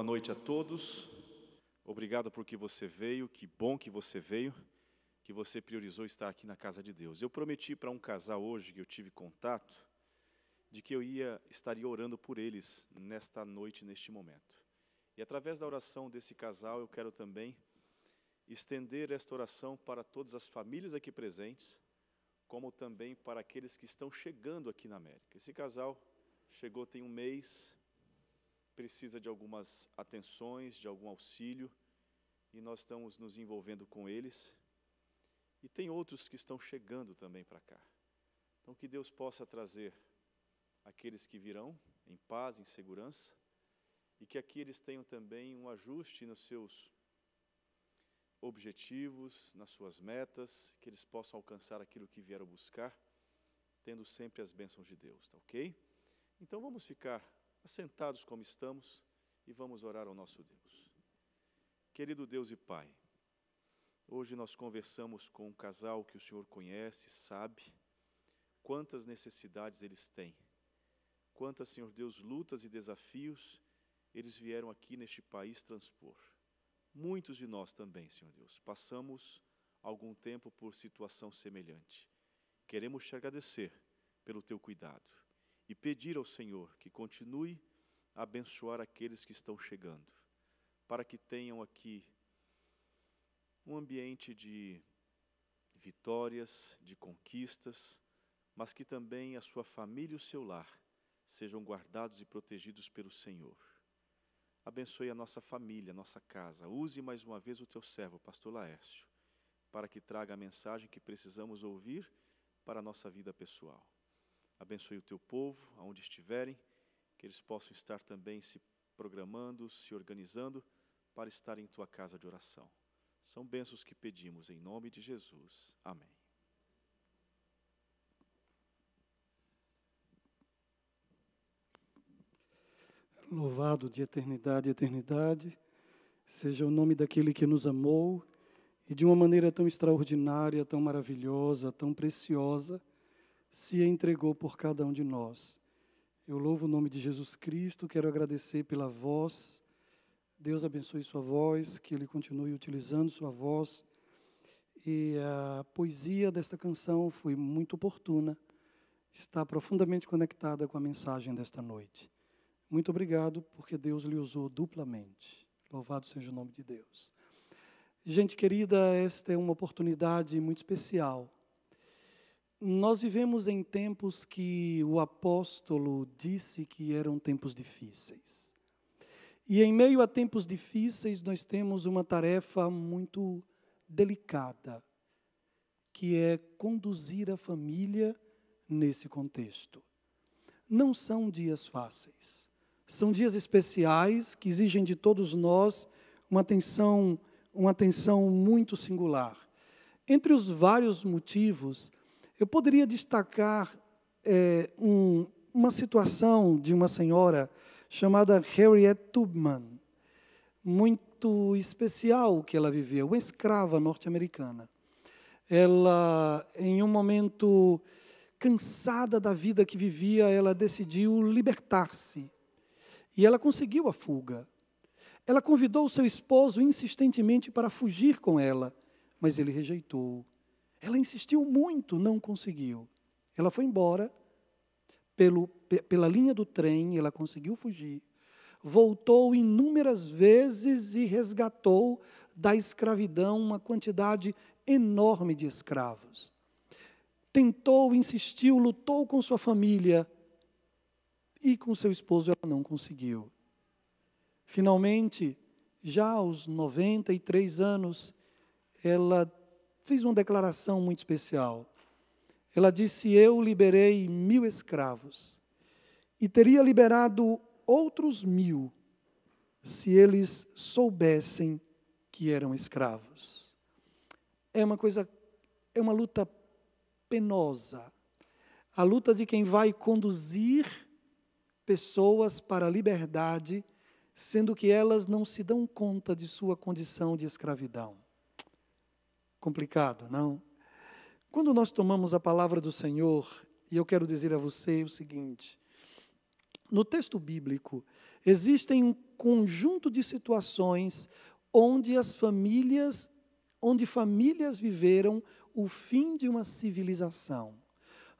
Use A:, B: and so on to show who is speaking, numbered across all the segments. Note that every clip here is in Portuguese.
A: noite a todos. Obrigado porque você veio, que bom que você veio, que você priorizou estar aqui na casa de Deus. Eu prometi para um casal hoje, que eu tive contato, de que eu estaria orando por eles nesta noite, neste momento. E através da oração desse casal, eu quero também estender esta oração para todas as famílias aqui presentes, como também para aqueles que estão chegando aqui na América. Esse casal chegou tem um mês, precisa de algumas atenções, de algum auxílio, e nós estamos nos envolvendo com eles. E tem outros que estão chegando também para cá. Então que Deus possa trazer aqueles que virão em paz, em segurança, e que aqui eles tenham também um ajuste nos seus objetivos, nas suas metas, que eles possam alcançar aquilo que vieram buscar, tendo sempre as bênçãos de Deus, tá ok? Então vamos ficar assentados como estamos e vamos orar ao nosso Deus. Querido Deus e Pai, hoje nós conversamos com um casal que o Senhor conhece, sabe quantas necessidades eles têm, quantas, Senhor Deus, lutas e desafios eles vieram aqui neste país transpor. Muitos de nós também, Senhor Deus, passamos algum tempo por situação semelhante. Queremos te agradecer pelo teu cuidado e pedir ao Senhor que continue a abençoar aqueles que estão chegando, para que tenham aqui um ambiente de vitórias, de conquistas, mas que também a sua família e o seu lar sejam guardados e protegidos pelo Senhor. Abençoe a nossa família, a nossa casa. Use mais uma vez o teu servo, pastor Laércio, para que traga a mensagem que precisamos ouvir para a nossa vida pessoal. Abençoe o teu povo, aonde estiverem, que eles possam estar também se programando, se organizando para estar em tua casa de oração. São bênçãos que pedimos em nome de Jesus. Amém.
B: Louvado de eternidade a eternidade, seja o nome daquele que nos amou e de uma maneira tão extraordinária, tão maravilhosa, tão preciosa, se entregou por cada um de nós. Eu louvo o nome de Jesus Cristo, quero agradecer pela voz. Deus abençoe sua voz, que Ele continue utilizando sua voz. E a poesia desta canção foi muito oportuna, está profundamente conectada com a mensagem desta noite. Muito obrigado, porque Deus lhe usou duplamente. Louvado seja o nome de Deus. Gente querida, esta é uma oportunidade muito especial. Nós vivemos em tempos que o apóstolo disse que eram tempos difíceis. E em meio a tempos difíceis, nós temos uma tarefa muito delicada, que é conduzir a família nesse contexto. Não são dias fáceis. São dias especiais que exigem de todos nós uma atenção muito singular. Entre os vários motivos, eu poderia destacar uma situação de uma senhora chamada Harriet Tubman, muito especial que ela viveu, uma escrava norte-americana. Ela, em um momento cansada da vida que vivia, ela decidiu libertar-se. E ela conseguiu a fuga. Ela convidou o seu esposo insistentemente para fugir com ela, mas ele rejeitou. Ela insistiu muito, não conseguiu. Ela foi embora pela linha do trem, ela conseguiu fugir. Voltou inúmeras vezes e resgatou da escravidão uma quantidade enorme de escravos. Tentou, insistiu, lutou com sua família e com seu esposo ela não conseguiu. Finalmente, já aos 93 anos, ela fez uma declaração muito especial. Ela disse: eu liberei 1000 escravos e teria liberado outros 1000 se eles soubessem que eram escravos. É uma luta penosa. A luta de quem vai conduzir pessoas para a liberdade, sendo que elas não se dão conta de sua condição de escravidão. Complicado, não? Quando nós tomamos a palavra do Senhor, e eu quero dizer a você o seguinte: no texto bíblico, existem um conjunto de situações onde famílias viveram o fim de uma civilização.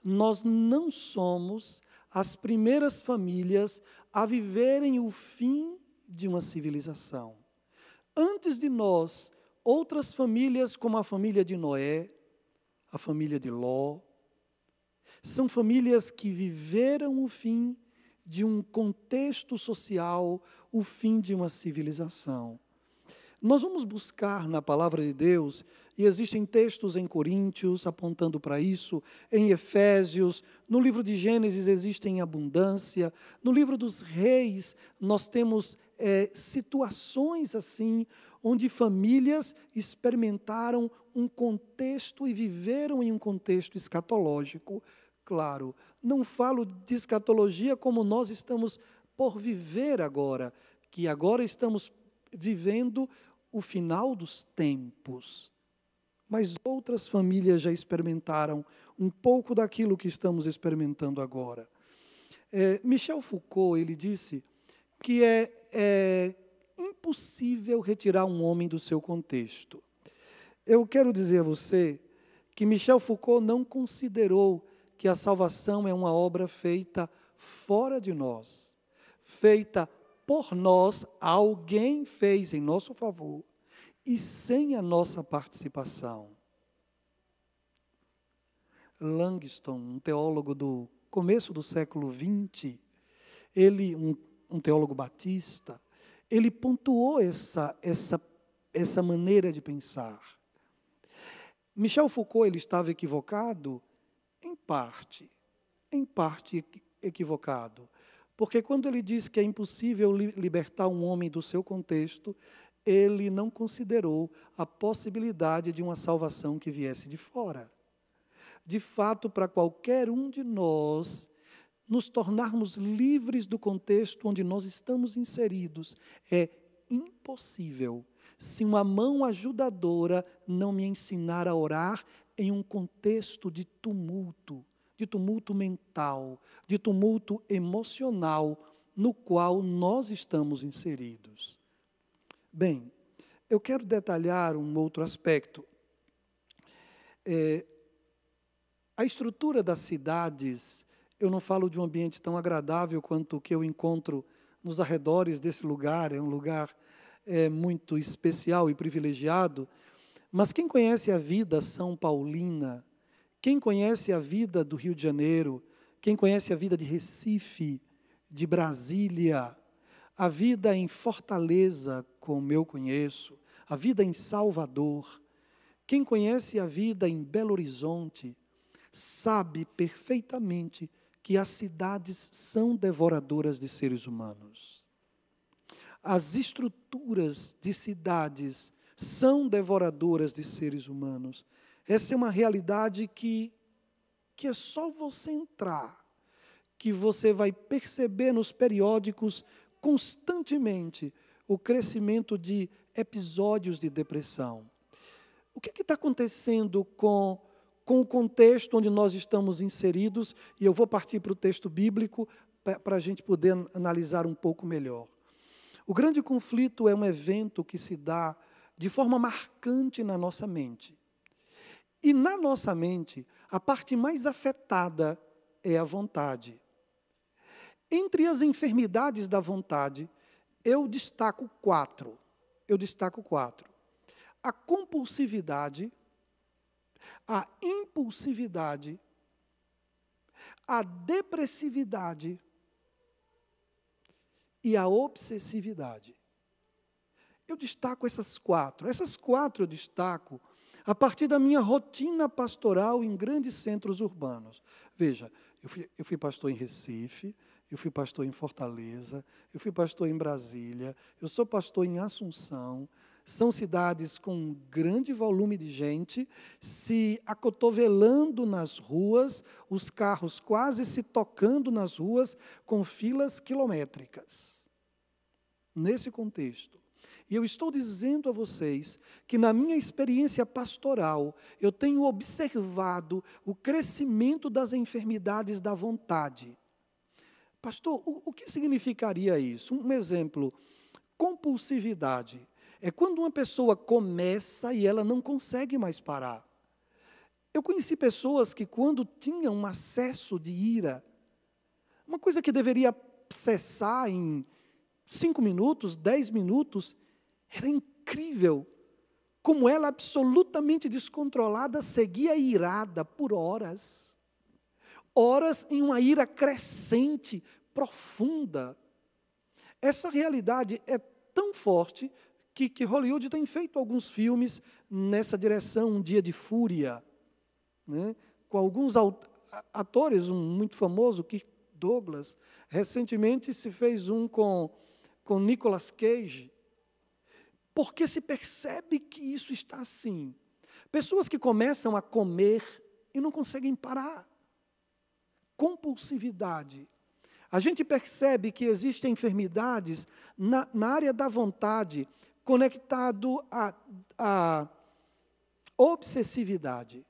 B: Nós não somos as primeiras famílias a viverem o fim de uma civilização. Antes de nós, outras famílias, como a família de Noé, a família de Ló, são famílias que viveram o fim de um contexto social, o fim de uma civilização. Nós vamos buscar na palavra de Deus, e existem textos em Coríntios apontando para isso, em Efésios, no livro de Gênesis existe em abundância, no livro dos Reis nós temos situações assim, onde famílias experimentaram um contexto e viveram em um contexto escatológico. Claro, não falo de escatologia como nós estamos por viver agora, que agora estamos vivendo o final dos tempos. Mas outras famílias já experimentaram um pouco daquilo que estamos experimentando agora. Michel Foucault, ele disse que é impossível retirar um homem do seu contexto. Eu quero dizer a você que Michel Foucault não considerou que a salvação é uma obra feita fora de nós, feita por nós, alguém fez em nosso favor, e sem a nossa participação. Langston, um teólogo do começo do século XX, ele, um teólogo batista, ele pontuou essa maneira de pensar. Michel Foucault, ele estava equivocado em parte equivocado. Porque quando ele diz que é impossível libertar um homem do seu contexto, ele não considerou a possibilidade de uma salvação que viesse de fora. De fato, para qualquer um de nós, nos tornarmos livres do contexto onde nós estamos inseridos, é impossível se uma mão ajudadora não me ensinar a orar em um contexto de tumulto mental, de tumulto emocional, no qual nós estamos inseridos. Bem, eu quero detalhar um outro aspecto. A estrutura das cidades, eu não falo de um ambiente tão agradável quanto o que eu encontro nos arredores desse lugar, é um lugar muito especial e privilegiado, mas quem conhece a vida são paulina, quem conhece a vida do Rio de Janeiro, quem conhece a vida de Recife, de Brasília, a vida em Fortaleza, como eu conheço, a vida em Salvador, quem conhece a vida em Belo Horizonte, sabe perfeitamente que as cidades são devoradoras de seres humanos. As estruturas de cidades são devoradoras de seres humanos. Essa é uma realidade que é só você entrar, que você vai perceber nos periódicos constantemente o crescimento de episódios de depressão. O que está acontecendo com o contexto onde nós estamos inseridos? E eu vou partir para o texto bíblico para a gente poder analisar um pouco melhor. O grande conflito é um evento que se dá de forma marcante na nossa mente. E na nossa mente, a parte mais afetada é a vontade. Entre as enfermidades da vontade, eu destaco quatro. A compulsividade, a impulsividade, a depressividade e a obsessividade. Eu destaco essas quatro. Essas quatro eu destaco a partir da minha rotina pastoral em grandes centros urbanos. Veja, eu fui pastor em Recife, eu fui pastor em Fortaleza, eu fui pastor em Brasília, eu sou pastor em Assunção. São cidades com um grande volume de gente se acotovelando nas ruas, os carros quase se tocando nas ruas, com filas quilométricas. Nesse contexto. E eu estou dizendo a vocês que na minha experiência pastoral, eu tenho observado o crescimento das enfermidades da vontade. Pastor, o que significaria isso? Um exemplo, compulsividade. É quando uma pessoa começa e ela não consegue mais parar. Eu conheci pessoas que, quando tinham um acesso de ira, uma coisa que deveria cessar em 5 minutos, 10 minutos, era incrível como ela, absolutamente descontrolada, seguia irada por horas. Horas em uma ira crescente, profunda. Essa realidade é tão forte que Hollywood tem feito alguns filmes nessa direção, Um Dia de Fúria, né? Com alguns atores, um muito famoso, Kirk Douglas. Recentemente se fez um com Nicolas Cage, porque se percebe que isso está assim. Pessoas que começam a comer e não conseguem parar. Compulsividade. A gente percebe que existem enfermidades na área da vontade, conectado à obsessividade.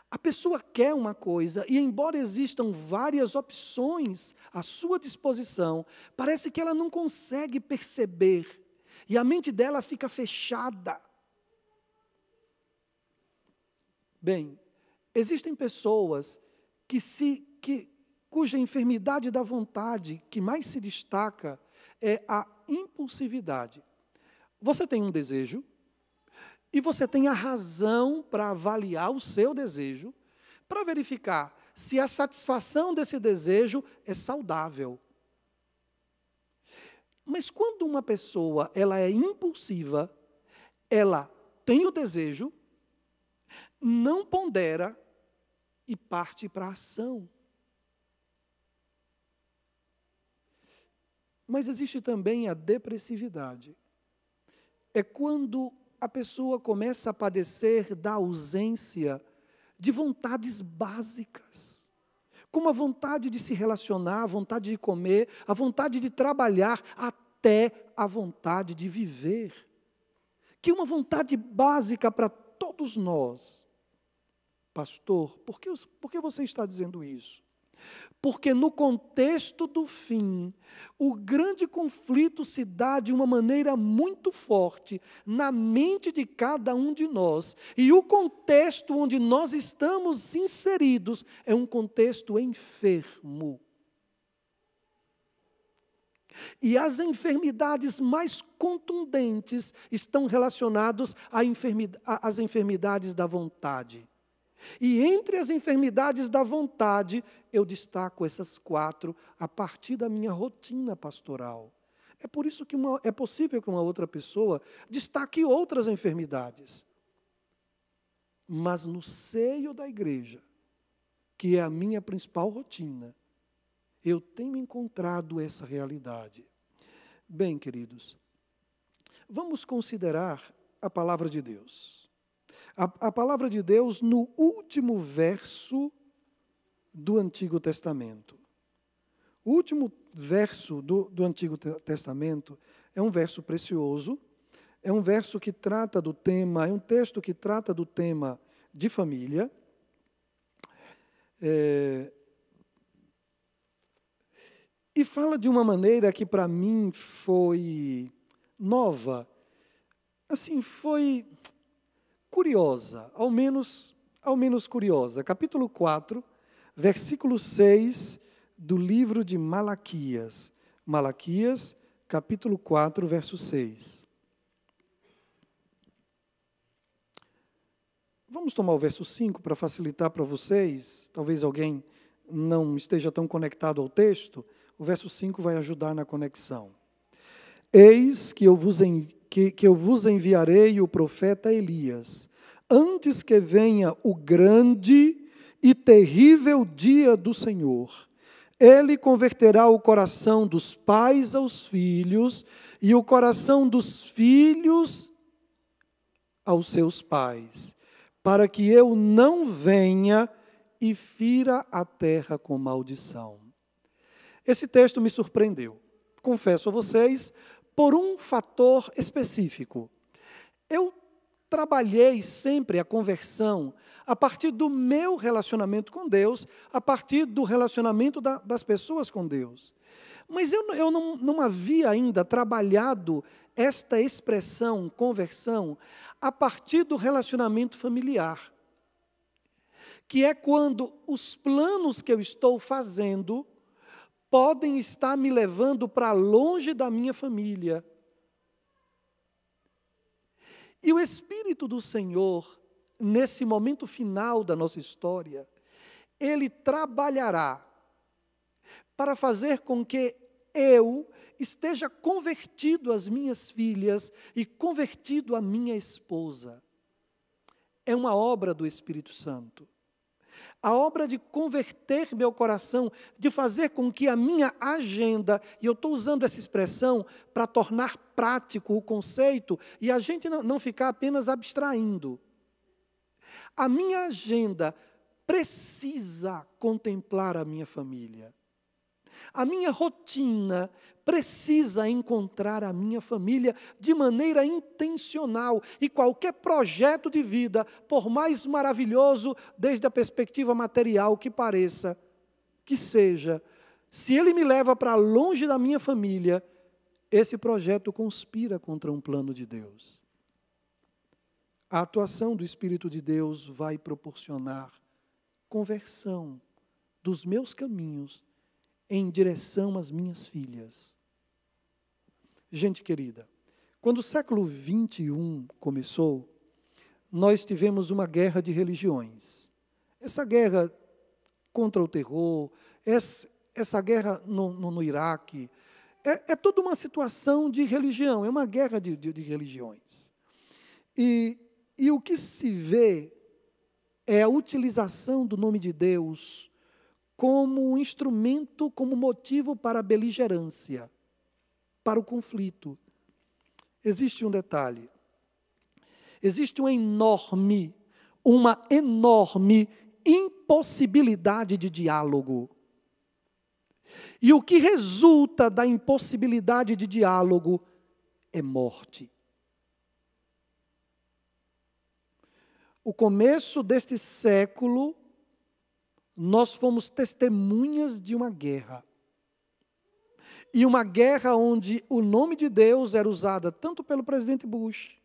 B: A pessoa quer uma coisa e, embora existam várias opções à sua disposição, parece que ela não consegue perceber. E a mente dela fica fechada. Bem, existem pessoas cuja enfermidade da vontade que mais se destaca é a impulsividade. Você tem um desejo e você tem a razão para avaliar o seu desejo, para verificar se a satisfação desse desejo é saudável. Mas quando uma pessoa ela é impulsiva, ela tem o desejo, não pondera e parte para a ação. Mas existe também a depressividade. É quando a pessoa começa a padecer da ausência de vontades básicas. Como a vontade de se relacionar, a vontade de comer, a vontade de trabalhar, até a vontade de viver. Que é uma vontade básica para todos nós. Pastor, por que você está dizendo isso? Porque no contexto do fim, o grande conflito se dá de uma maneira muito forte na mente de cada um de nós. E o contexto onde nós estamos inseridos é um contexto enfermo. E as enfermidades mais contundentes estão relacionadas às enfermidades da vontade. E entre as enfermidades da vontade, eu destaco essas 4 a partir da minha rotina pastoral. É por isso que é possível que uma outra pessoa destaque outras enfermidades. Mas no seio da igreja, que é a minha principal rotina, eu tenho encontrado essa realidade. Bem, queridos, vamos considerar a palavra de Deus. A palavra de Deus no último verso do Antigo Testamento. O último verso do Antigo Testamento é um verso precioso, é um verso que trata do tema, é um texto que trata do tema de família. E fala de uma maneira que para mim foi nova, assim, foi curiosa, ao menos curiosa. Capítulo 4, versículo 6 do livro de Malaquias. Malaquias, capítulo 4, verso 6. Vamos tomar o verso 5 para facilitar para vocês. Talvez alguém não esteja tão conectado ao texto. O verso 5 vai ajudar na conexão. Eis que eu vos enviarei o profeta Elias, antes que venha o grande e terrível dia do Senhor. Ele converterá o coração dos pais aos filhos e o coração dos filhos aos seus pais, para que eu não venha e fira a terra com maldição. Esse texto me surpreendeu, confesso a vocês, por um fator específico. Eu trabalhei sempre a conversão a partir do meu relacionamento com Deus, a partir do relacionamento das pessoas com Deus. Mas eu não havia ainda trabalhado esta expressão, conversão, a partir do relacionamento familiar, que é quando os planos que eu estou fazendo podem estar me levando para longe da minha família. E o Espírito do Senhor, nesse momento final da nossa história, Ele trabalhará para fazer com que eu esteja convertido às minhas filhas e convertido à minha esposa. É uma obra do Espírito Santo. A obra de converter meu coração, de fazer com que a minha agenda, e eu estou usando essa expressão para tornar prático o conceito, e a gente não ficar apenas abstraindo. A minha agenda precisa contemplar a minha família. A minha rotina precisa encontrar a minha família de maneira intencional. E qualquer projeto de vida, por mais maravilhoso desde a perspectiva material que pareça, que seja, se ele me leva para longe da minha família, esse projeto conspira contra um plano de Deus. A atuação do Espírito de Deus vai proporcionar conversão dos meus caminhos em direção às minhas filhas. Gente querida, quando o século XXI começou, nós tivemos uma guerra de religiões. Essa guerra contra o terror, essa guerra no Iraque, é toda uma situação de religião, é uma guerra de religiões. E o que se vê é a utilização do nome de Deus como um instrumento, como motivo para a beligerância, para o conflito. Existe um detalhe. Existe uma enorme impossibilidade de diálogo. E o que resulta da impossibilidade de diálogo é morte. O começo deste século, nós fomos testemunhas de uma guerra. E uma guerra onde o nome de Deus era usado tanto pelo presidente Bush,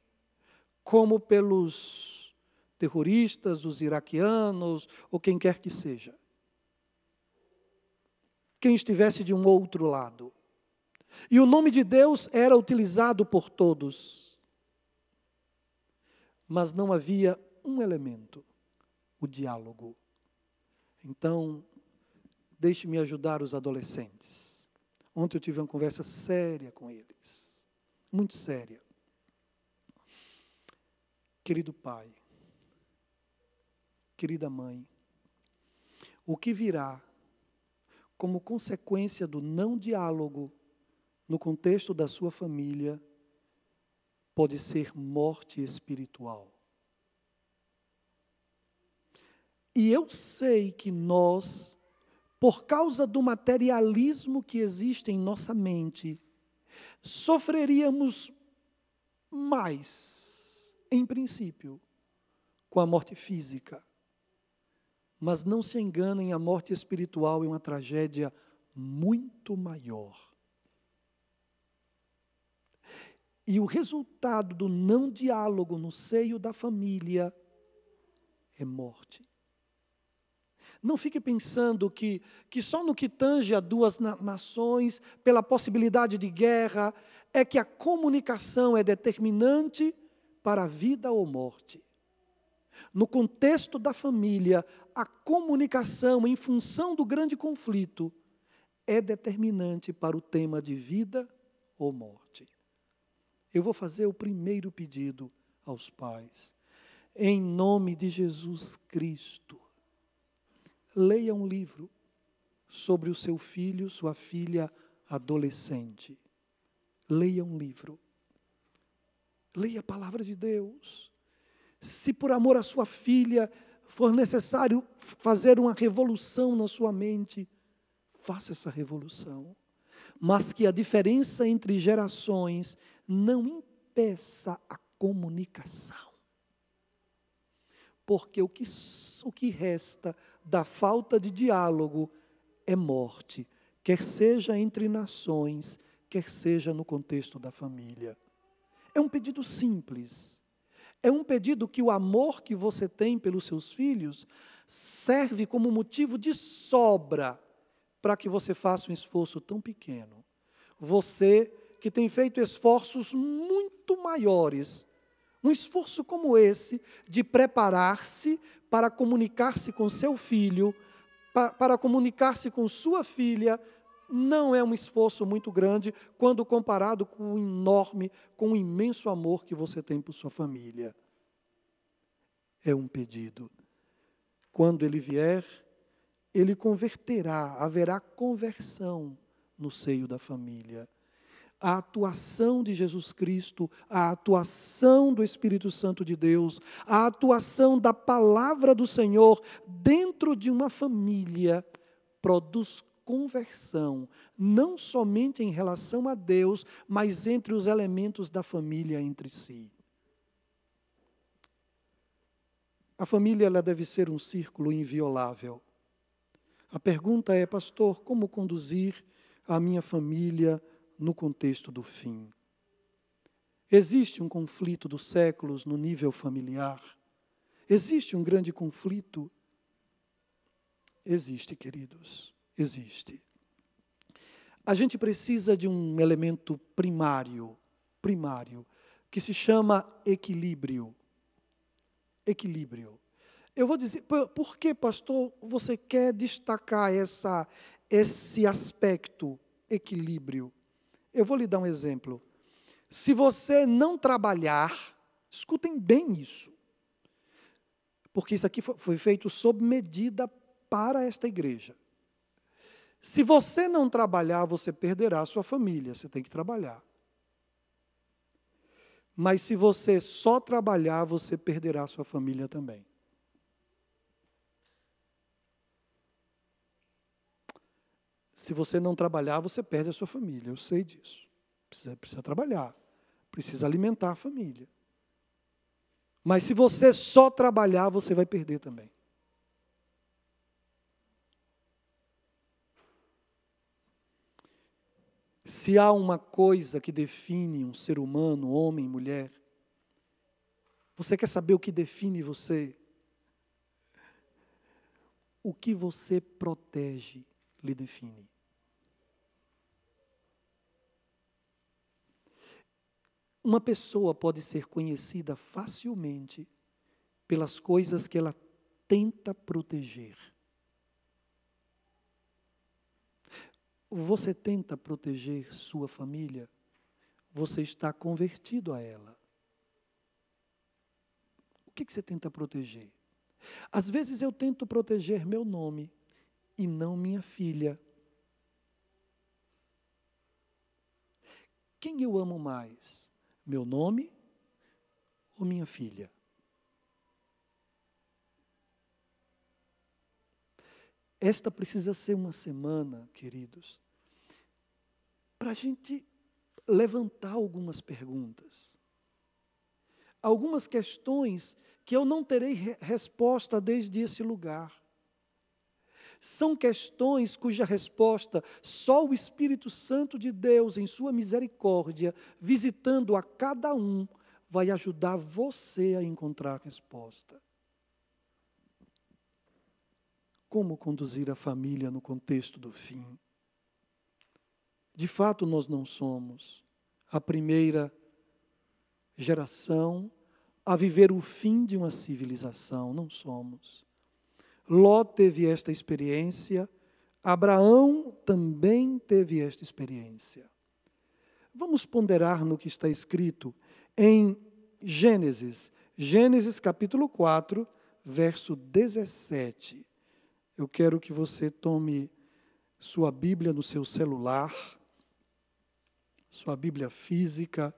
B: como pelos terroristas, os iraquianos, ou quem quer que seja. Quem estivesse de um outro lado. E o nome de Deus era utilizado por todos. Mas não havia um elemento, o diálogo. Então, deixe-me ajudar os adolescentes. Ontem eu tive uma conversa séria com eles, muito séria. Querido pai, querida mãe, o que virá como consequência do não diálogo no contexto da sua família pode ser morte espiritual. E eu sei que nós, por causa do materialismo que existe em nossa mente, sofreríamos mais, em princípio, com a morte física. Mas não se enganem, a morte espiritual é uma tragédia muito maior. E o resultado do não diálogo no seio da família é morte. Não fique pensando que só no que tange a duas nações, pela possibilidade de guerra, é que a comunicação é determinante para a vida ou morte. No contexto da família, a comunicação, em função do grande conflito, é determinante para o tema de vida ou morte. Eu vou fazer o primeiro pedido aos pais. Em nome de Jesus Cristo, leia um livro sobre o seu filho, sua filha adolescente. Leia um livro. Leia a palavra de Deus. Se por amor à sua filha for necessário fazer uma revolução na sua mente, faça essa revolução. Mas que a diferença entre gerações não impeça a comunicação. porque o que resta da falta de diálogo é morte, quer seja entre nações, quer seja no contexto da família. É um pedido simples. É um pedido que o amor que você tem pelos seus filhos serve como motivo de sobra para que você faça um esforço tão pequeno. Você que tem feito esforços muito maiores, um esforço como esse, de preparar-se para comunicar-se com seu filho, para comunicar-se com sua filha, não é um esforço muito grande quando comparado com o enorme, com o imenso amor que você tem por sua família. É um pedido. Quando ele vier, ele converterá, haverá conversão no seio da família. A atuação de Jesus Cristo, a atuação do Espírito Santo de Deus, a atuação da palavra do Senhor dentro de uma família produz conversão, não somente em relação a Deus, mas entre os elementos da família entre si. A família ela deve ser um círculo inviolável. A pergunta é, pastor, como conduzir a minha família no contexto do fim? Existe um conflito dos séculos no nível familiar? Existe um grande conflito? Existe, queridos, existe. A gente precisa de um elemento primário, que se chama equilíbrio. Equilíbrio. Eu vou dizer, por que, pastor, você quer destacar esse aspecto, equilíbrio? Eu vou lhe dar um exemplo. Se você não trabalhar, escutem bem isso, porque isso aqui foi feito sob medida para esta igreja. Se você não trabalhar, você perderá a sua família, você tem que trabalhar. Mas se você só trabalhar, você perderá a sua família também. Se você não trabalhar, você perde a sua família, eu sei disso. Precisa trabalhar, precisa alimentar a família. Mas se você só trabalhar, você vai perder também. Se há uma coisa que define um ser humano, homem, mulher, você quer saber o que define você? O que você protege lhe define. Uma pessoa pode ser conhecida facilmente pelas coisas que ela tenta proteger. Você tenta proteger sua família, você está convertido a ela. O que você tenta proteger? Às vezes eu tento proteger meu nome e não minha filha. Quem eu amo mais? Meu nome ou minha filha? Esta precisa ser uma semana, queridos, para a gente levantar algumas perguntas. Algumas questões que eu não terei resposta desde esse lugar. São questões cuja resposta só o Espírito Santo de Deus, em sua misericórdia, visitando a cada um, vai ajudar você a encontrar a resposta. Como conduzir a família no contexto do fim? De fato, nós não somos a primeira geração a viver o fim de uma civilização, não somos. Ló teve esta experiência, Abraão também teve esta experiência. Vamos ponderar no que está escrito em Gênesis capítulo 4, verso 17. Eu quero que você tome sua Bíblia no seu celular, sua Bíblia física,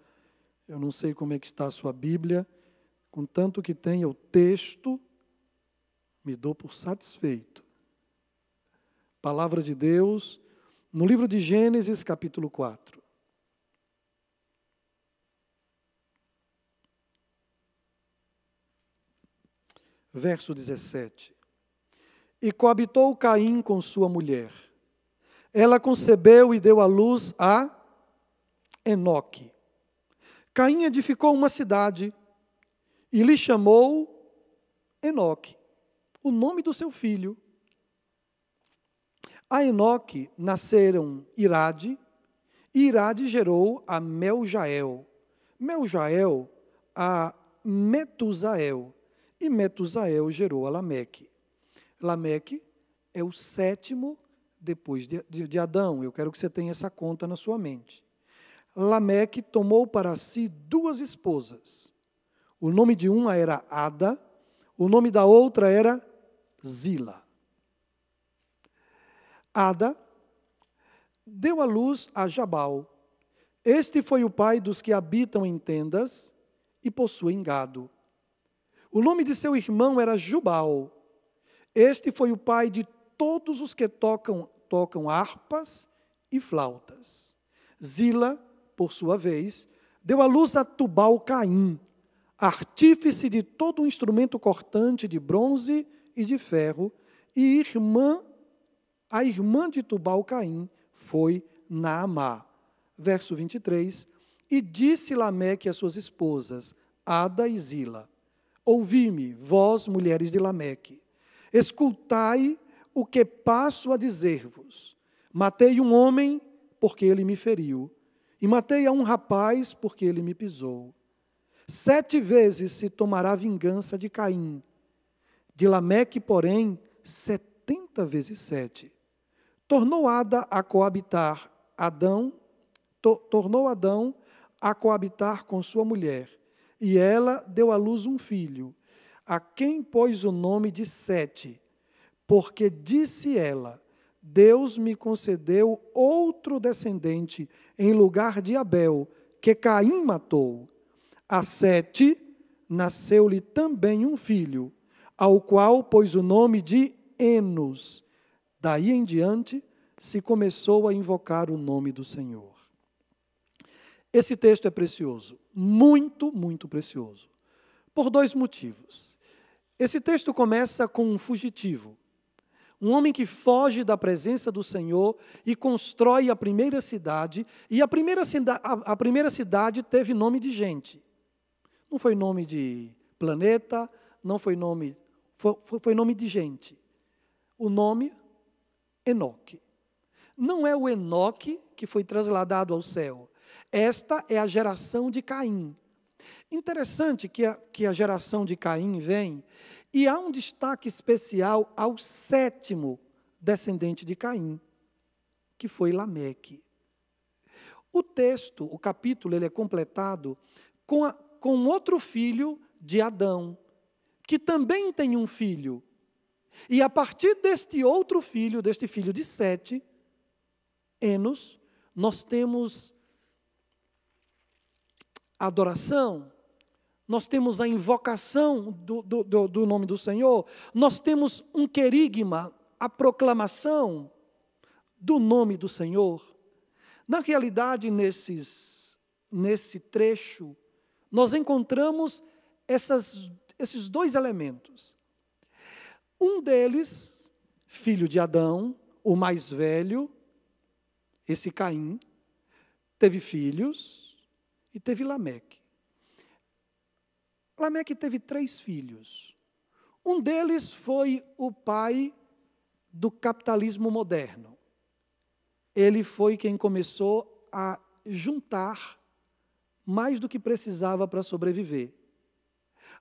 B: eu não sei como é que está a sua Bíblia, contanto que tenha o texto, me dou por satisfeito. Palavra de Deus, no livro de Gênesis, capítulo 4. Verso 17. E coabitou Caim com sua mulher. Ela concebeu e deu à luz a Enoque. Caim edificou uma cidade e lhe chamou Enoque, o nome do seu filho. A Enoque nasceram Irade, e Irade gerou a Meljael. Meljael a Metusael, e Metusael gerou a Lameque. Lameque é o sétimo depois de Adão. Eu quero que você tenha essa conta na sua mente. Lameque tomou para si 2 esposas. O nome de uma era Ada, o nome da outra era Zila. Ada deu à luz a Jabal. Este foi o pai dos que habitam em tendas e possuem gado. O nome de seu irmão era Jubal. Este foi o pai de todos os que tocam harpas e flautas. Zila, por sua vez, deu à luz a Tubal-Caim, artífice de todo um instrumento cortante de bronze e de ferro, e a irmã de Tubal-Caim foi Naamá. Verso 23, e disse Lameque às suas esposas, Ada e Zila, ouvi-me, vós, mulheres de Lameque, escutai o que passo a dizer-vos. Matei um homem porque ele me feriu, e matei a um rapaz porque ele me pisou. 7 vezes se tomará vingança de Caim. De Lameque, porém, 70 vezes 7. Tornou Adão a coabitar com sua mulher, e ela deu à luz um filho, a quem pôs o nome de Sete, porque disse ela, Deus me concedeu outro descendente em lugar de Abel, que Caim matou. A Sete nasceu-lhe também um filho, ao qual pôs o nome de Enos. Daí em diante se começou a invocar o nome do Senhor. Esse texto é precioso, muito, muito precioso, por 2 motivos. Esse texto começa com um fugitivo, um homem que foge da presença do Senhor e constrói a primeira cidade, e a primeira cidade teve nome de gente. Não foi nome de planeta, não foi nome, foi nome de gente. O nome, Enoque. Não é o Enoque que foi trasladado ao céu. Esta é a geração de Caim. Interessante que a geração de Caim vem, e há um destaque especial ao 7º descendente de Caim, que foi Lameque. O texto, o capítulo, ele é completado com outro filho de Adão, que também tem um filho. E a partir deste outro filho, deste filho de Sete, Enos, nós temos a adoração, nós temos a invocação do nome do Senhor, nós temos um querigma, a proclamação do nome do Senhor. Na realidade, nesse trecho, nós encontramos esses 2 elementos. Um deles, filho de Adão, o mais velho, esse Caim, teve filhos e teve Lameque. Lameque teve 3 filhos. Um deles foi o pai do capitalismo moderno. Ele foi quem começou a juntar mais do que precisava para sobreviver.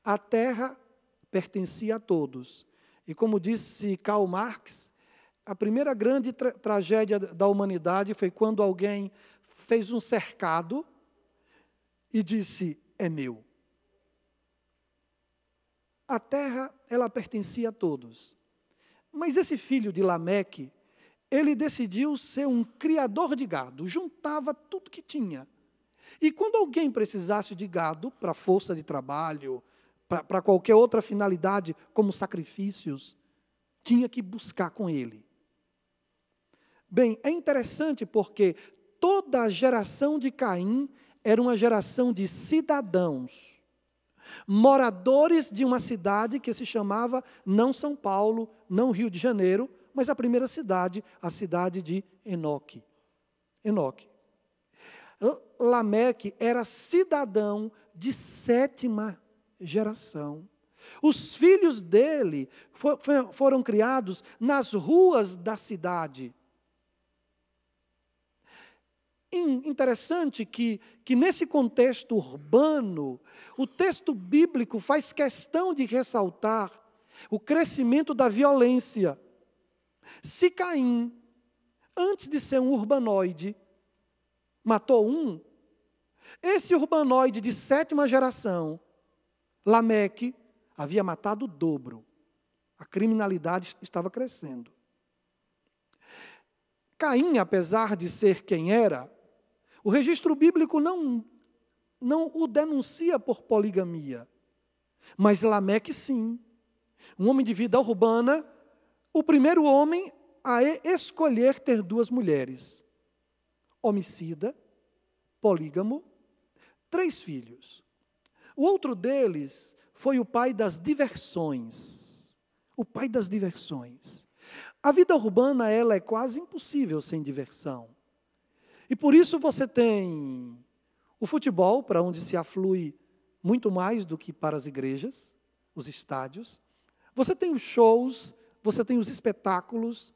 B: A terra pertencia a todos. E como disse Karl Marx, a primeira grande tragédia da humanidade foi quando alguém fez um cercado e disse, é meu. A terra, ela pertencia a todos. Mas esse filho de Lameque, ele decidiu ser um criador de gado, juntava tudo que tinha. E quando alguém precisasse de gado, para força de trabalho, para qualquer outra finalidade, como sacrifícios, tinha que buscar com ele. Bem, é interessante porque toda a geração de Caim era uma geração de cidadãos. moradores de uma cidade que se chamava não São Paulo, não Rio de Janeiro, mas a primeira cidade, a cidade de Enoque. Enoque. Lameque era cidadão de 7ª geração. Os filhos dele foram criados nas ruas da cidade. Interessante que nesse contexto urbano, o texto bíblico faz questão de ressaltar o crescimento da violência. Se Caim, antes de ser um urbanoide, matou um, esse urbanoide de 7ª geração, Lameque, havia matado o dobro. A criminalidade estava crescendo. Caim, apesar de ser quem era, o registro bíblico não o denuncia por poligamia. Mas Lameque, sim. Um homem de vida urbana, o primeiro homem a escolher ter 2 mulheres. Homicida, polígamo, 3 filhos. O outro deles foi o pai das diversões. O pai das diversões. A vida urbana, ela é quase impossível sem diversão. E por isso você tem o futebol, para onde se aflui muito mais do que para as igrejas, os estádios. Você tem os shows, você tem os espetáculos.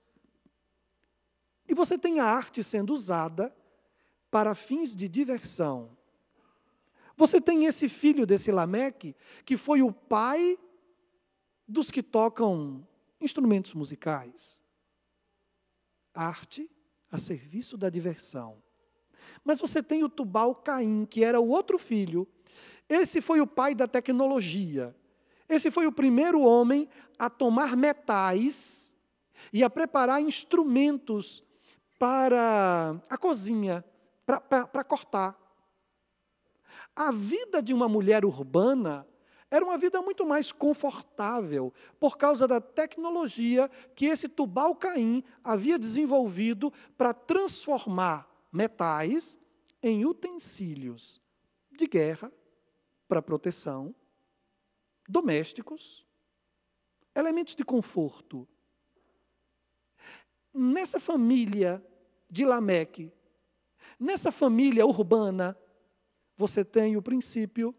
B: E você tem a arte sendo usada para fins de diversão. Você tem esse filho desse Lameque, que foi o pai dos que tocam instrumentos musicais. Arte a serviço da diversão. Mas você tem o Tubal-Caim, que era o outro filho. Esse foi o pai da tecnologia. Esse foi o primeiro homem a tomar metais e a preparar instrumentos para a cozinha, para cortar. A vida de uma mulher urbana era uma vida muito mais confortável, por causa da tecnologia que esse Tubal-Caim havia desenvolvido para transformar metais em utensílios de guerra, para proteção, domésticos, elementos de conforto. Nessa família de Lameque, nessa família urbana, você tem o princípio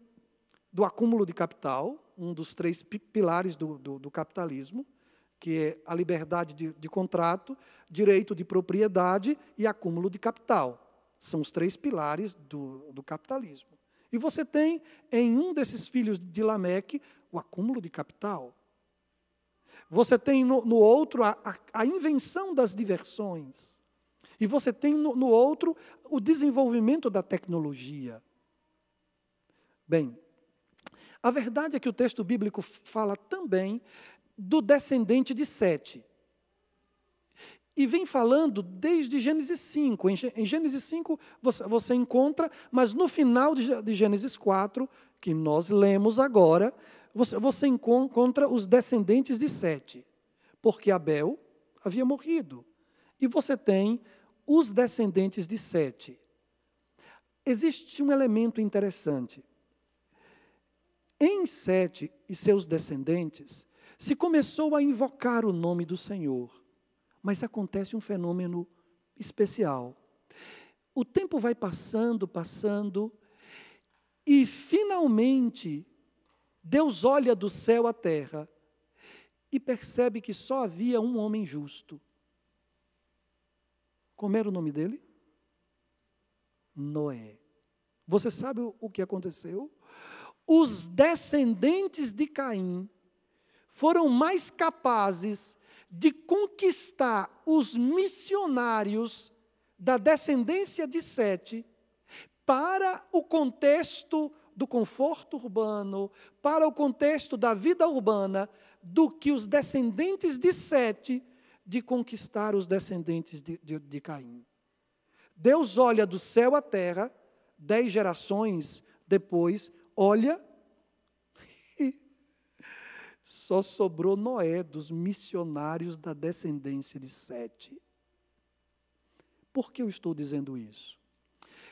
B: do acúmulo de capital, um dos 3 pilares do capitalismo, que é a liberdade de contrato, direito de propriedade e acúmulo de capital. São os 3 pilares do capitalismo. E você tem, em um desses filhos de Lameque, o acúmulo de capital. Você tem no outro a invenção das diversões. E você tem no outro o desenvolvimento da tecnologia. Bem, a verdade é que o texto bíblico fala também do descendente de Sete. E vem falando desde Gênesis 5. Em Gênesis 5 você encontra, mas no final de Gênesis 4, que nós lemos agora, você encontra os descendentes de Sete. Porque Abel havia morrido. E você tem os descendentes de Sete. Existe um elemento interessante. Em Sete e seus descendentes, se começou a invocar o nome do Senhor. Mas acontece um fenômeno especial. O tempo vai passando, e finalmente Deus olha do céu à terra e percebe que só havia um homem justo. Como era o nome dele? Noé. Você sabe o que aconteceu? Os descendentes de Caim foram mais capazes de conquistar os missionários da descendência de Sete para o contexto do conforto urbano, para o contexto da vida urbana, do que os descendentes de Sete de conquistar os descendentes de Caim. Deus olha do céu à terra, 10 gerações depois, olha e só sobrou Noé dos missionários da descendência de Sete. Por que eu estou dizendo isso?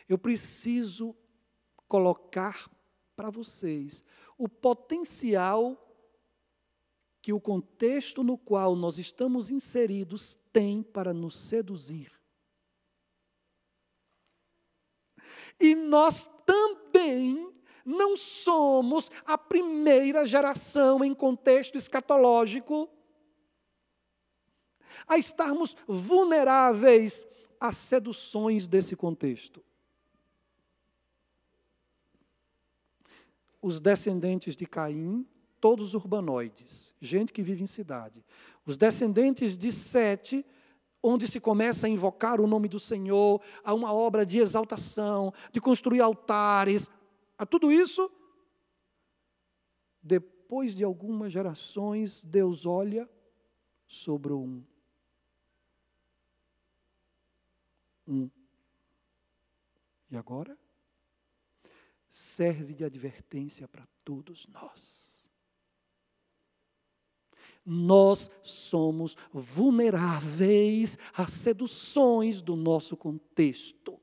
B: Eu preciso colocar para vocês o potencial que o contexto no qual nós estamos inseridos tem para nos seduzir. E nós também não somos a primeira geração em contexto escatológico a estarmos vulneráveis às seduções desse contexto. Os descendentes de Caim, todos urbanoides, gente que vive em cidade. Os descendentes de Sete, onde se começa a invocar o nome do Senhor, a uma obra de exaltação, de construir altares, a tudo isso, depois de algumas gerações, Deus olha, sobrou um. E agora? Serve de advertência para todos nós. Nós somos vulneráveis às seduções do nosso contexto.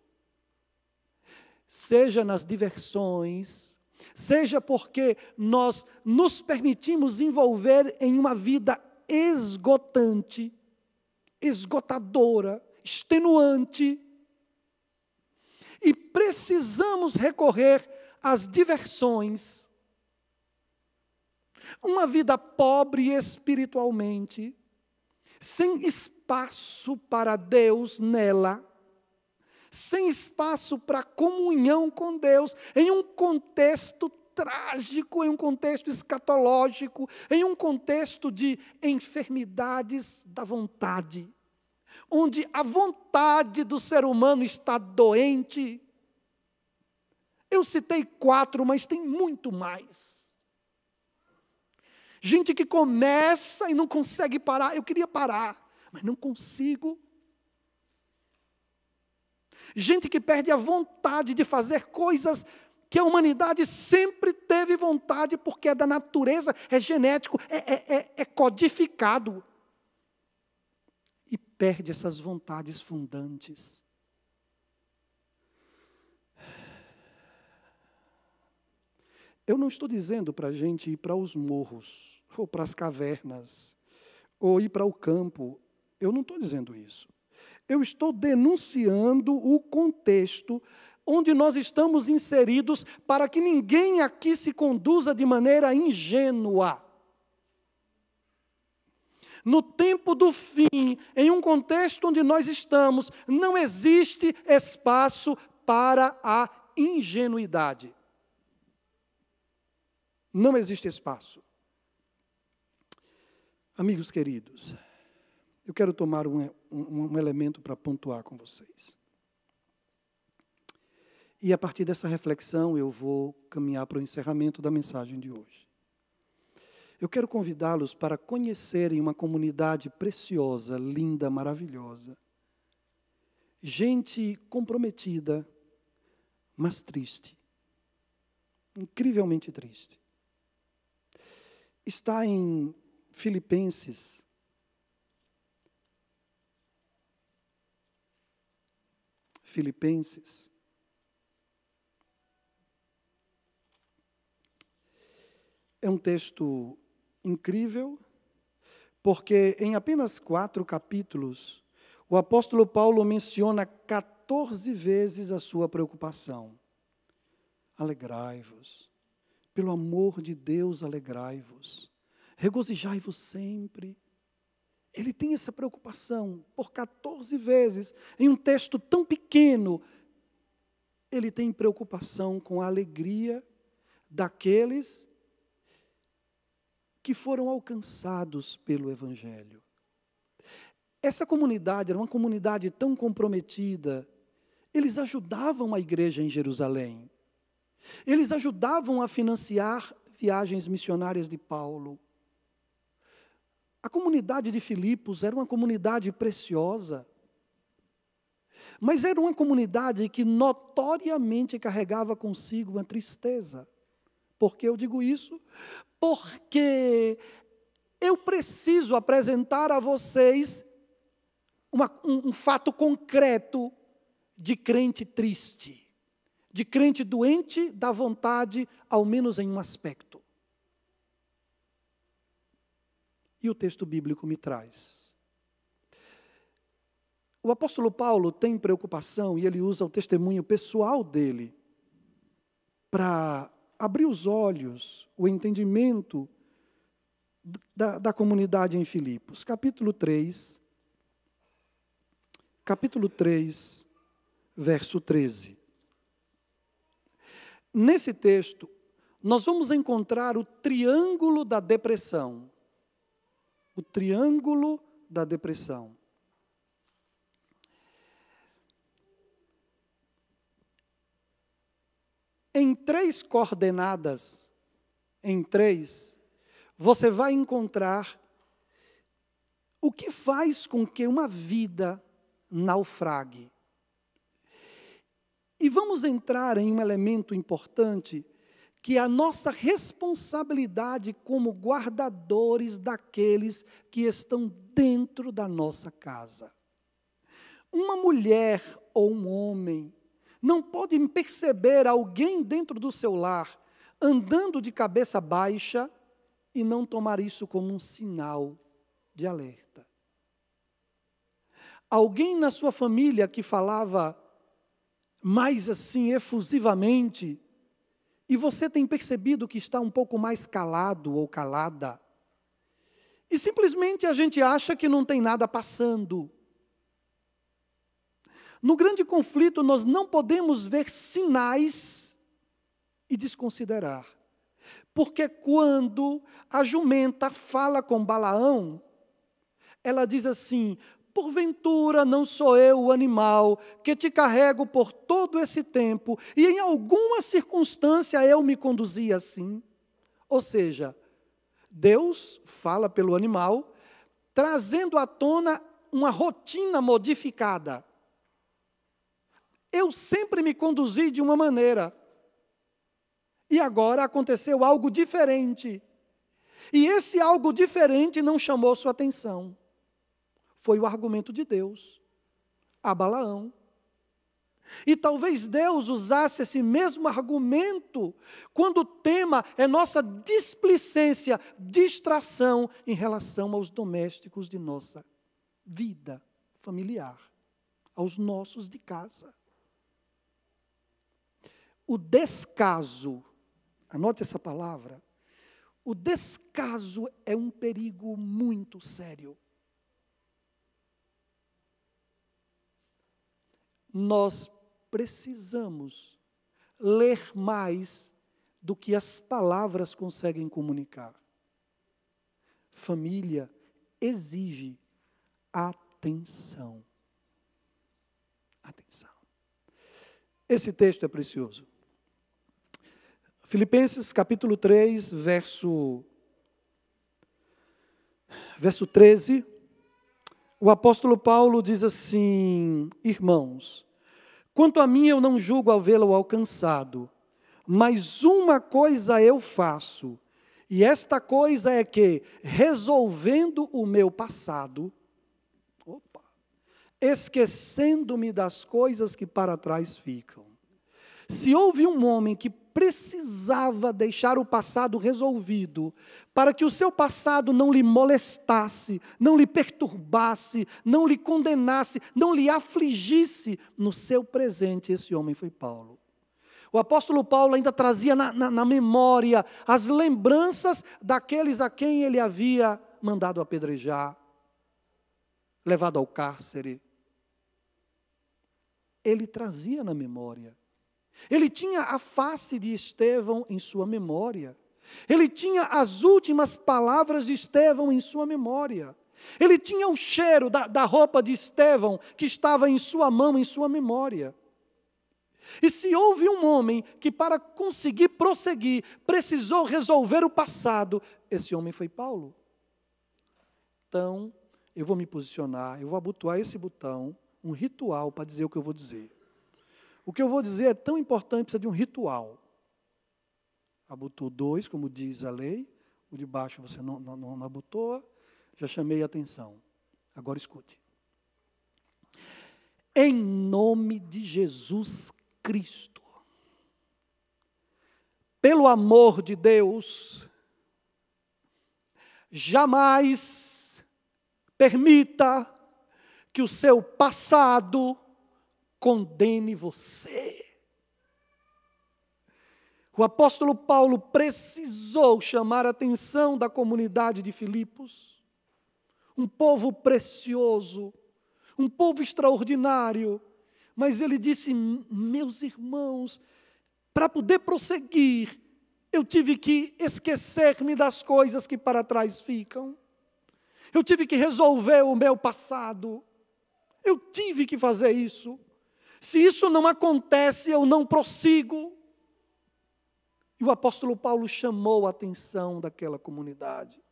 B: Seja nas diversões, seja porque nós nos permitimos envolver em uma vida esgotante, esgotadora, extenuante, e precisamos recorrer às diversões. Uma vida pobre espiritualmente, sem espaço para Deus nela, sem espaço para comunhão com Deus, em um contexto trágico, em um contexto escatológico, em um contexto de enfermidades da vontade, onde a vontade do ser humano está doente. Eu citei 4, mas tem muito mais. Gente que começa e não consegue parar. Eu queria parar, mas não consigo. Gente que perde a vontade de fazer coisas que a humanidade sempre teve vontade, porque é da natureza, é genético, é codificado. E perde essas vontades fundantes. Eu não estou dizendo para a gente ir para os morros, ou para as cavernas, ou ir para o campo. Eu não estou dizendo isso. Eu estou denunciando o contexto onde nós estamos inseridos para que ninguém aqui se conduza de maneira ingênua. No tempo do fim, em um contexto onde nós estamos, não existe espaço para a ingenuidade. Não existe espaço. Amigos queridos, eu quero tomar um elemento para pontuar com vocês. E a partir dessa reflexão eu vou caminhar para o encerramento da mensagem de hoje. Eu quero convidá-los para conhecerem uma comunidade preciosa, linda, maravilhosa. Gente comprometida, mas triste. Incrivelmente triste. Está em Filipenses. Filipenses. É um texto incrível, porque em apenas 4 capítulos, o apóstolo Paulo menciona 14 vezes a sua preocupação. Alegrai-vos. Pelo amor de Deus, alegrai-vos. Regozijai-vos sempre. Ele tem essa preocupação por 14 vezes. Em um texto tão pequeno, ele tem preocupação com a alegria daqueles que foram alcançados pelo Evangelho. Essa comunidade era uma comunidade tão comprometida. Eles ajudavam a igreja em Jerusalém. Eles ajudavam a financiar viagens missionárias de Paulo. A comunidade de Filipos era uma comunidade preciosa, mas era uma comunidade que notoriamente carregava consigo uma tristeza. Por que eu digo isso? Porque eu preciso apresentar a vocês um fato concreto de crente triste, de crente doente da vontade, ao menos em um aspecto. E o texto bíblico me traz. O apóstolo Paulo tem preocupação, e ele usa o testemunho pessoal dele, para abrir os olhos, o entendimento da comunidade em Filipos. Capítulo 3, verso 13. Nesse texto, nós vamos encontrar o triângulo da depressão. O triângulo da depressão. Em 3 coordenadas, você vai encontrar o que faz com que uma vida naufrague. E vamos entrar em um elemento importante, que é a nossa responsabilidade como guardadores daqueles que estão dentro da nossa casa. Uma mulher ou um homem não pode perceber alguém dentro do seu lar andando de cabeça baixa e não tomar isso como um sinal de alerta. Alguém na sua família que falava mais assim efusivamente, e você tem percebido que está um pouco mais calado ou calada, e simplesmente a gente acha que não tem nada passando. No grande conflito, nós não podemos ver sinais e desconsiderar. Porque quando a jumenta fala com Balaão, ela diz assim: porventura não sou eu o animal que te carrego por todo esse tempo, e em alguma circunstância eu me conduzi assim? Ou seja, Deus fala pelo animal, trazendo à tona uma rotina modificada. Eu sempre me conduzi de uma maneira, e agora aconteceu algo diferente. E esse algo diferente não chamou sua atenção. Foi o argumento de Deus a Balaão. E talvez Deus usasse esse mesmo argumento quando o tema é nossa displicência, distração em relação aos domésticos de nossa vida familiar, aos nossos de casa. O descaso, anote essa palavra, o descaso é um perigo muito sério. Nós precisamos ler mais do que as palavras conseguem comunicar. Família exige atenção. Atenção. Esse texto é precioso. Filipenses capítulo 3, verso 13, o apóstolo Paulo diz assim: irmãos, quanto a mim eu não julgo havê-lo alcançado, mas uma coisa eu faço, e esta coisa é que, resolvendo o meu passado, esquecendo-me das coisas que para trás ficam. Se houve um homem que precisava deixar o passado resolvido, para que o seu passado não lhe molestasse, não lhe perturbasse, não lhe condenasse, não lhe afligisse no seu presente, esse homem foi Paulo. O apóstolo Paulo ainda trazia na memória as lembranças daqueles a quem ele havia mandado apedrejar, levado ao cárcere. Ele trazia na memória. Ele tinha a face de Estevão em sua memória. Ele tinha as últimas palavras de Estevão em sua memória. Ele tinha o cheiro da roupa de Estevão que estava em sua mão, em sua memória. E se houve um homem que, para conseguir prosseguir, precisou resolver o passado, esse homem foi Paulo. Então, eu vou me posicionar, eu vou abotoar esse botão, um ritual para dizer o que eu vou dizer. O que eu vou dizer é tão importante, precisa de um ritual. Abotou 2, como diz a lei, o de baixo você não abotoa, já chamei a atenção. Agora escute. Em nome de Jesus Cristo, pelo amor de Deus, jamais permita que o seu passado condene você. O apóstolo Paulo precisou chamar a atenção da comunidade de Filipos, um povo precioso, um povo extraordinário, mas ele disse: meus irmãos, para poder prosseguir, eu tive que esquecer-me das coisas que para trás ficam, eu tive que resolver o meu passado, eu tive que fazer isso. Se isso não acontece, eu não prossigo. E o apóstolo Paulo chamou a atenção daquela comunidade.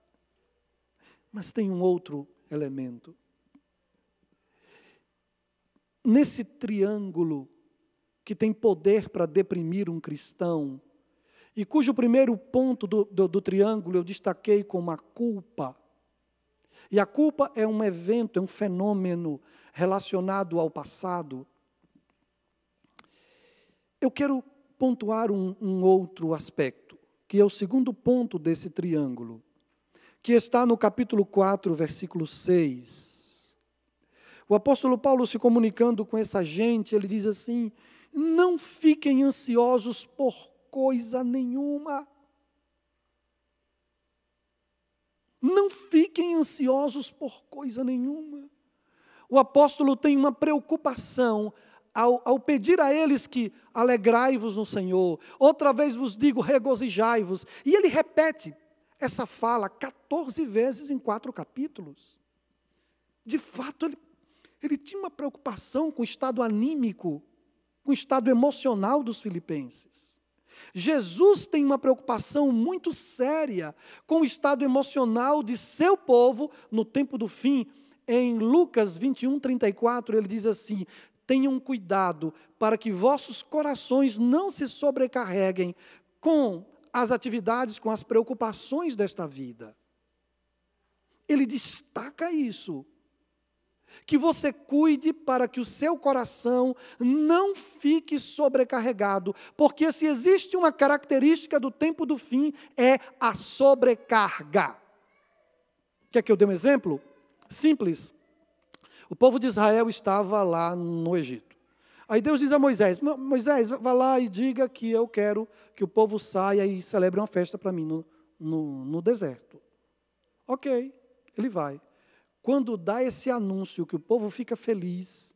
B: Mas tem um outro elemento. Nesse triângulo que tem poder para deprimir um cristão, e cujo primeiro ponto do triângulo eu destaquei como a culpa. E a culpa é um evento, é um fenômeno relacionado ao passado. Eu quero pontuar um outro aspecto, que é o segundo ponto desse triângulo, que está no capítulo 4, versículo 6. O apóstolo Paulo, se comunicando com essa gente, ele diz assim: não fiquem ansiosos por coisa nenhuma. Não fiquem ansiosos por coisa nenhuma. O apóstolo tem uma preocupação ao pedir a eles que alegrai-vos no Senhor. Outra vez vos digo, regozijai-vos. E ele repete essa fala 14 vezes em 4 capítulos. De fato, ele tinha uma preocupação com o estado anímico, com o estado emocional dos filipenses. Jesus tem uma preocupação muito séria com o estado emocional de seu povo no tempo do fim. Em Lucas 21, 34, ele diz assim: tenham cuidado para que vossos corações não se sobrecarreguem com as atividades, com as preocupações desta vida. Ele destaca isso. Que você cuide para que o seu coração não fique sobrecarregado, porque se existe uma característica do tempo do fim, é a sobrecarga. Quer que eu dê um exemplo? Simples. O povo de Israel estava lá no Egito. Aí Deus diz a Moisés: Moisés, vá lá e diga que eu quero que o povo saia e celebre uma festa para mim no deserto. Ok, ele vai. Quando dá esse anúncio que o povo fica feliz,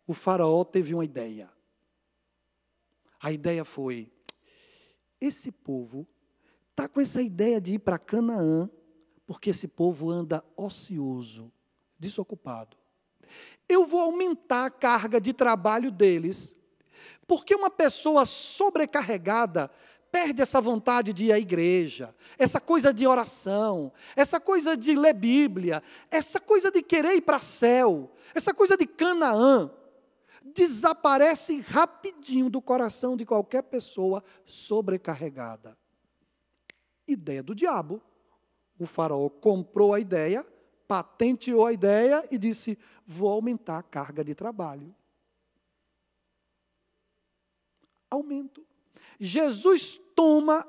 B: o faraó teve uma ideia. A ideia foi: esse povo está com essa ideia de ir para Canaã, porque esse povo anda ocioso, desocupado. Eu vou aumentar a carga de trabalho deles, porque uma pessoa sobrecarregada perde essa vontade de ir à igreja, essa coisa de oração, essa coisa de ler Bíblia, essa coisa de querer ir para o céu, essa coisa de Canaã, desaparece rapidinho do coração de qualquer pessoa sobrecarregada. Ideia do diabo. O faraó comprou a ideia, patenteou a ideia e disse: vou aumentar a carga de trabalho. Aumento. Jesus toma,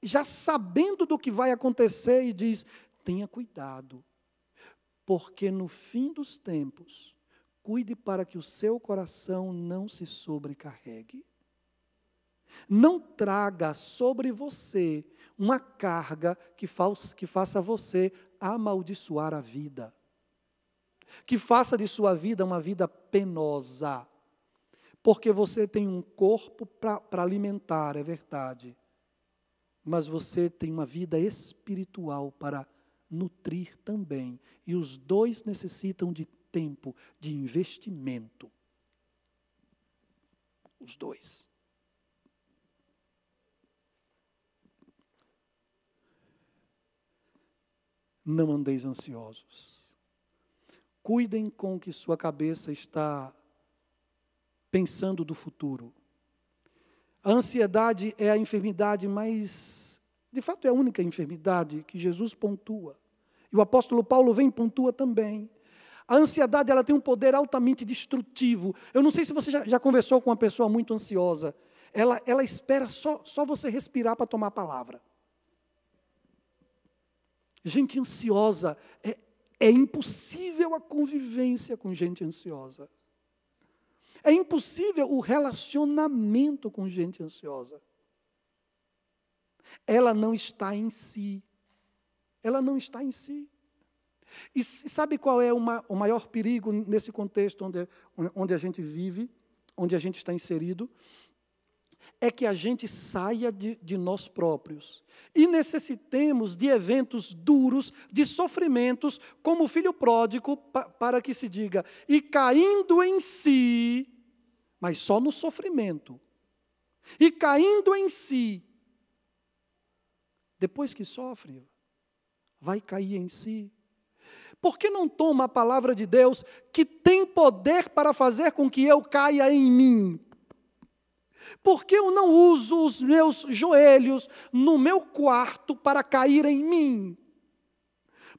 B: já sabendo do que vai acontecer, e diz: tenha cuidado, porque no fim dos tempos, cuide para que o seu coração não se sobrecarregue. Não traga sobre você uma carga que faça você amaldiçoar a vida, que faça de sua vida uma vida penosa, porque você tem um corpo para alimentar, é verdade, mas você tem uma vida espiritual para nutrir também, e os dois necessitam de tempo, de investimento. Os dois. Não andeis ansiosos. Cuidem com o que sua cabeça está pensando do futuro. A ansiedade é a enfermidade mais, de fato é a única enfermidade que Jesus pontua. E o apóstolo Paulo vem e pontua também. A ansiedade, ela tem um poder altamente destrutivo. Eu não sei se você já conversou com uma pessoa muito ansiosa. ela espera só você respirar para tomar a palavra. Gente ansiosa, é impossível a convivência com gente ansiosa. É impossível o relacionamento com gente ansiosa. Ela não está em si. Ela não está em si. E sabe qual é o maior perigo nesse contexto onde a gente vive, onde a gente está inserido? É que a gente saia de nós próprios e necessitemos de eventos duros, de sofrimentos, como o filho pródigo, para que se diga, e caindo em si, mas só no sofrimento, e caindo em si, depois que sofre, vai cair em si. Por que não toma a palavra de Deus, que tem poder para fazer com que eu caia em mim? Por que eu não uso os meus joelhos no meu quarto para cair em mim?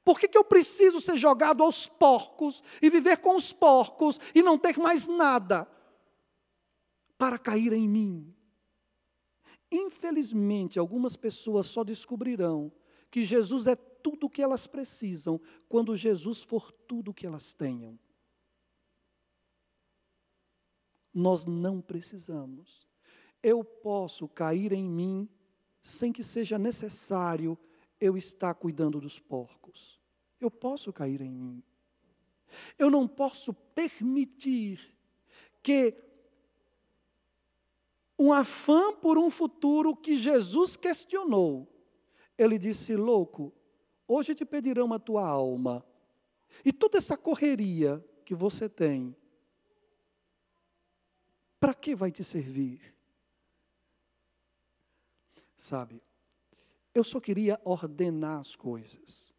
B: Por que eu preciso ser jogado aos porcos e viver com os porcos e não ter mais nada para cair em mim? Infelizmente, algumas pessoas só descobrirão que Jesus é tudo o que elas precisam quando Jesus for tudo o que elas tenham. Nós não precisamos. Eu posso cair em mim sem que seja necessário eu estar cuidando dos porcos. Eu posso cair em mim. Eu não posso permitir que um afã por um futuro que Jesus questionou. Ele disse, louco, hoje te pedirão a tua alma. E toda essa correria que você tem, para que vai te servir? Sabe, eu só queria ordenar as coisas.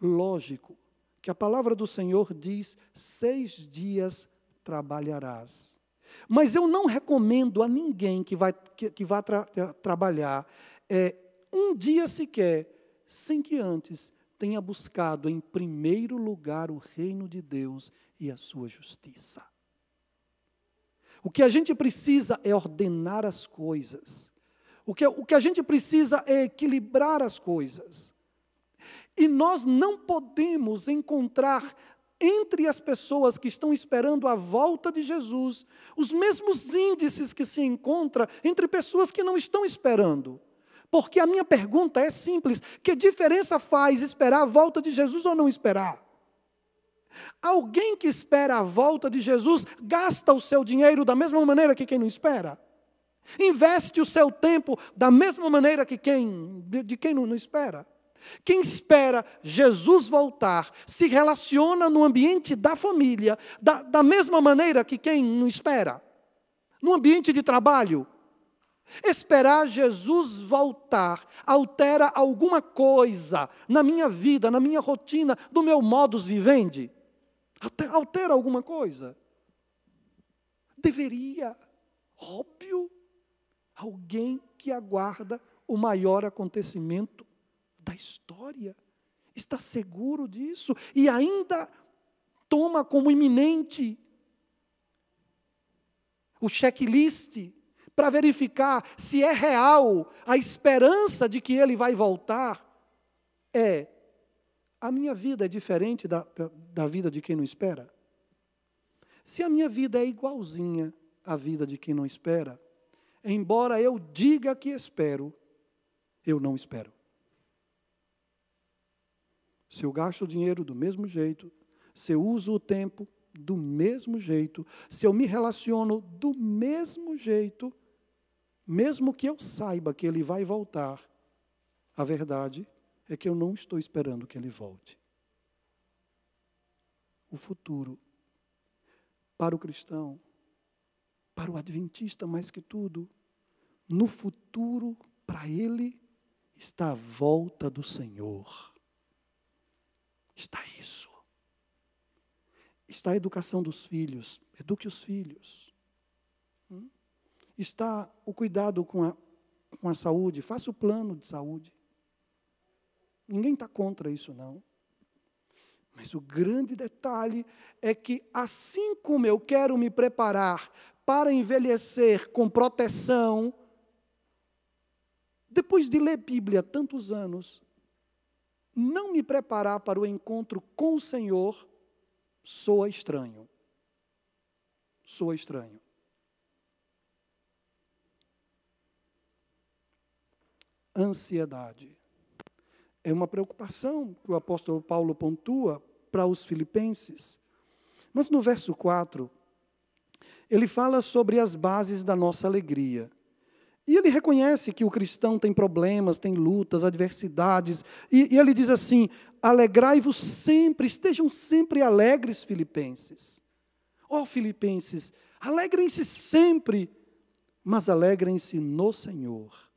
B: Lógico que a palavra do Senhor diz, 6 dias trabalharás. Mas eu não recomendo a ninguém que vá trabalhar um dia sequer, sem que antes tenha buscado em primeiro lugar o reino de Deus e a sua justiça. O que a gente precisa é ordenar as coisas. O que a gente precisa é equilibrar as coisas. E nós não podemos encontrar entre as pessoas que estão esperando a volta de Jesus os mesmos índices que se encontra entre pessoas que não estão esperando. Porque a minha pergunta é simples: que diferença faz esperar a volta de Jesus ou não esperar? Alguém que espera a volta de Jesus gasta o seu dinheiro da mesma maneira que quem não espera? Investe o seu tempo da mesma maneira que quem não espera? Quem espera Jesus voltar se relaciona no ambiente da família da mesma maneira que quem não espera? No ambiente de trabalho? Esperar Jesus voltar altera alguma coisa na minha vida, na minha rotina, do meu modus vivendi? Altera alguma coisa? Deveria, óbvio. Alguém que aguarda o maior acontecimento da história, está seguro disso e ainda toma como iminente o checklist para verificar se é real a esperança de que ele vai voltar. A minha vida é diferente da vida de quem não espera? Se a minha vida é igualzinha à vida de quem não espera, embora eu diga que espero, eu não espero. Se eu gasto o dinheiro do mesmo jeito, se eu uso o tempo do mesmo jeito, se eu me relaciono do mesmo jeito, mesmo que eu saiba que ele vai voltar, a verdade é que eu não estou esperando que ele volte. O futuro, para o cristão, para o adventista mais que tudo, no futuro, para ele, está a volta do Senhor. Está isso. Está a educação dos filhos. Eduque os filhos. Está o cuidado com a saúde. Faça o plano de saúde. Ninguém está contra isso, não. Mas o grande detalhe é que, assim como eu quero me preparar para envelhecer com proteção, depois de ler Bíblia há tantos anos, não me preparar para o encontro com o Senhor, soa estranho. Soa estranho. Ansiedade. É uma preocupação que o apóstolo Paulo pontua para os filipenses. Mas no verso 4, ele fala sobre as bases da nossa alegria. E ele reconhece que o cristão tem problemas, tem lutas, adversidades. E ele diz assim, alegrai-vos sempre, estejam sempre alegres, filipenses. Ó filipenses, alegrem-se sempre, mas alegrem-se no Senhor.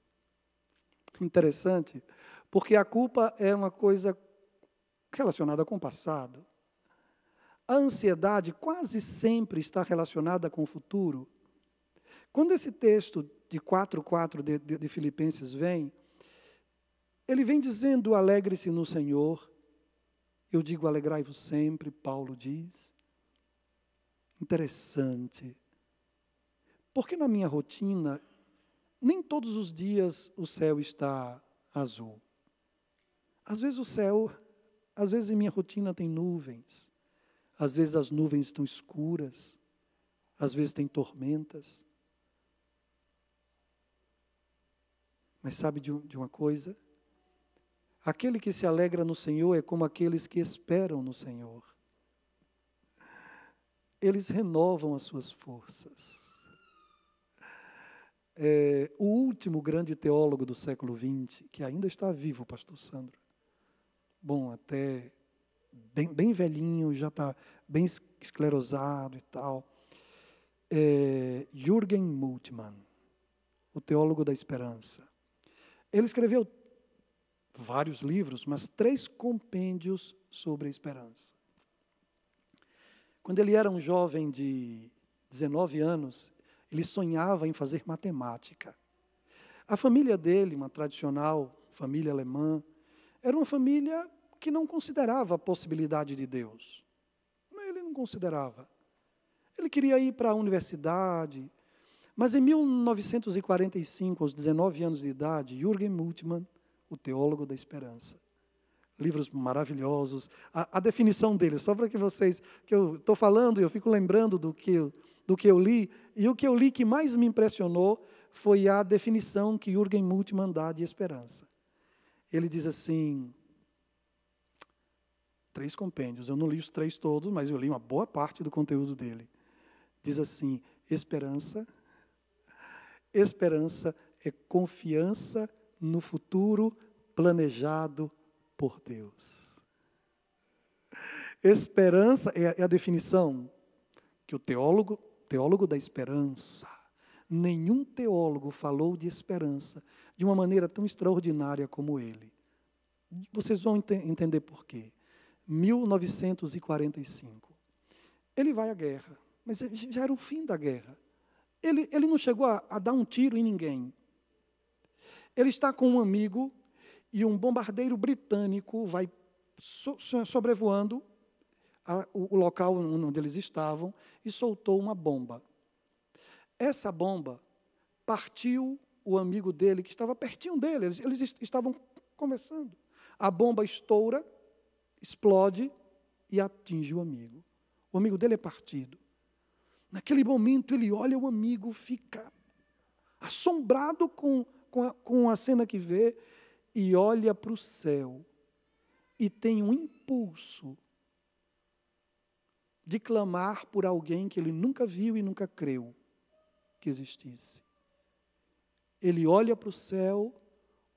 B: Interessante, porque a culpa é uma coisa relacionada com o passado. A ansiedade quase sempre está relacionada com o futuro. Quando esse texto de 4:4 de Filipenses vem, ele vem dizendo, alegre-se no Senhor. Eu digo, alegrai-vos sempre, Paulo diz. Interessante. Porque na minha rotina, nem todos os dias o céu está azul. Às vezes em minha rotina tem nuvens. Às vezes as nuvens estão escuras. Às vezes tem tormentas. Mas sabe de uma coisa? Aquele que se alegra no Senhor é como aqueles que esperam no Senhor. Eles renovam as suas forças. O último grande teólogo do século XX, que ainda está vivo, o pastor Sandro, bom, até bem velhinho, já está bem esclerosado e tal, Jürgen Moltmann, o teólogo da esperança. Ele escreveu vários livros, mas 3 compêndios sobre a esperança. Quando ele era um jovem de 19 anos, ele sonhava em fazer matemática. A família dele, uma tradicional família alemã, era uma família que não considerava a possibilidade de Deus. Ele não considerava. Ele queria ir para a universidade, mas em 1945, aos 19 anos de idade, Jürgen Moltmann, o teólogo da esperança, livros maravilhosos, a definição dele, só para que vocês, que eu estou falando e eu fico lembrando do que eu li, e o que eu li que mais me impressionou foi a definição que Jürgen Moltmann dá de esperança. Ele diz assim, 3 compêndios, eu não li os 3 todos, mas eu li uma boa parte do conteúdo dele. Diz assim, esperança é confiança no futuro planejado por Deus. Esperança é a definição que o teólogo da esperança, nenhum teólogo falou de esperança de uma maneira tão extraordinária como ele. Vocês vão entender por quê. 1945. Ele vai à guerra, mas já era o fim da guerra. Ele não chegou a dar um tiro em ninguém. Ele está com um amigo e um bombardeiro britânico vai sobrevoando o local onde eles estavam e soltou uma bomba. Essa bomba partiu o amigo dele, que estava pertinho dele, eles estavam conversando. A bomba estoura, explode e atinge o amigo. O amigo dele é partido. Naquele momento ele olha o amigo, fica assombrado com a cena que vê e olha para o céu e tem um impulso de clamar por alguém que ele nunca viu e nunca creu que existisse. Ele olha para o céu,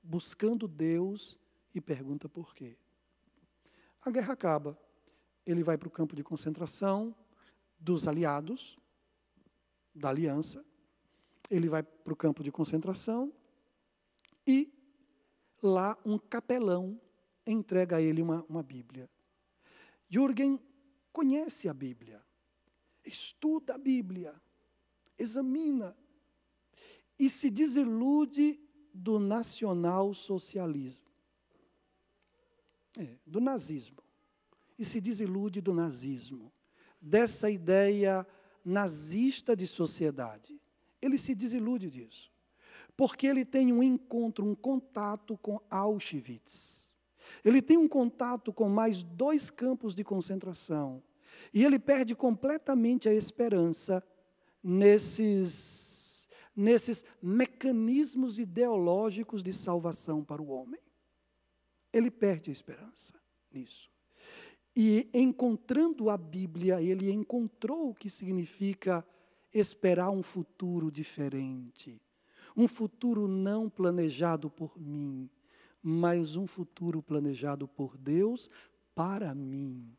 B: buscando Deus, e pergunta por quê. A guerra acaba. Ele vai para o campo de concentração dos aliados, da aliança. Ele vai para o campo de concentração e lá um capelão entrega a ele uma Bíblia. Jürgen conhece a Bíblia, estuda a Bíblia, examina e se desilude do nacionalsocialismo, do nazismo, e se desilude do nazismo, dessa ideia nazista de sociedade. Ele se desilude disso, porque ele tem um encontro, um contato com Auschwitz. Ele tem um contato com mais 2 campos de concentração. E ele perde completamente a esperança nesses mecanismos ideológicos de salvação para o homem. Ele perde a esperança nisso. E encontrando a Bíblia, ele encontrou o que significa esperar um futuro diferente. Um futuro não planejado por mim, mas um futuro planejado por Deus para mim.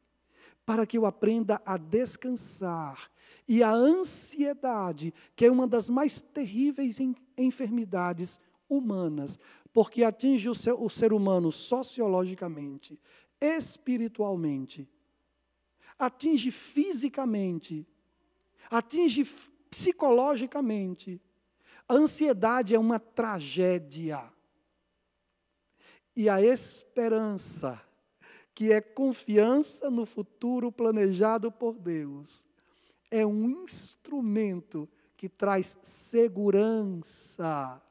B: Para que eu aprenda a descansar. E a ansiedade, que é uma das mais terríveis enfermidades humanas, porque atinge o ser humano sociologicamente, espiritualmente, atinge fisicamente, atinge psicologicamente. A ansiedade é uma tragédia. E a esperança, que é confiança no futuro planejado por Deus, é um instrumento que traz segurança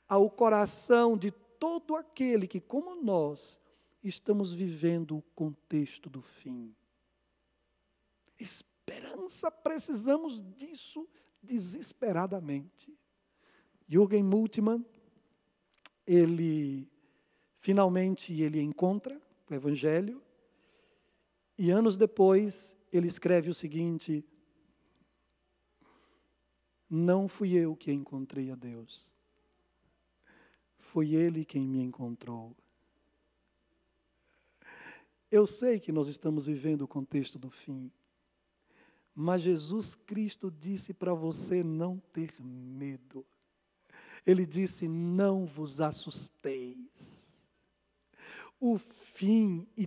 B: ao coração de todo aquele que, como nós, estamos vivendo o contexto do fim. Esperança, precisamos disso desesperadamente. Jürgen Moltmann, finalmente ele encontra o Evangelho, e anos depois ele escreve o seguinte: não fui eu que encontrei a Deus, foi Ele quem me encontrou. Eu sei que nós estamos vivendo o contexto do fim, mas Jesus Cristo disse para você não ter medo. Ele disse: não vos assusteis. O fim e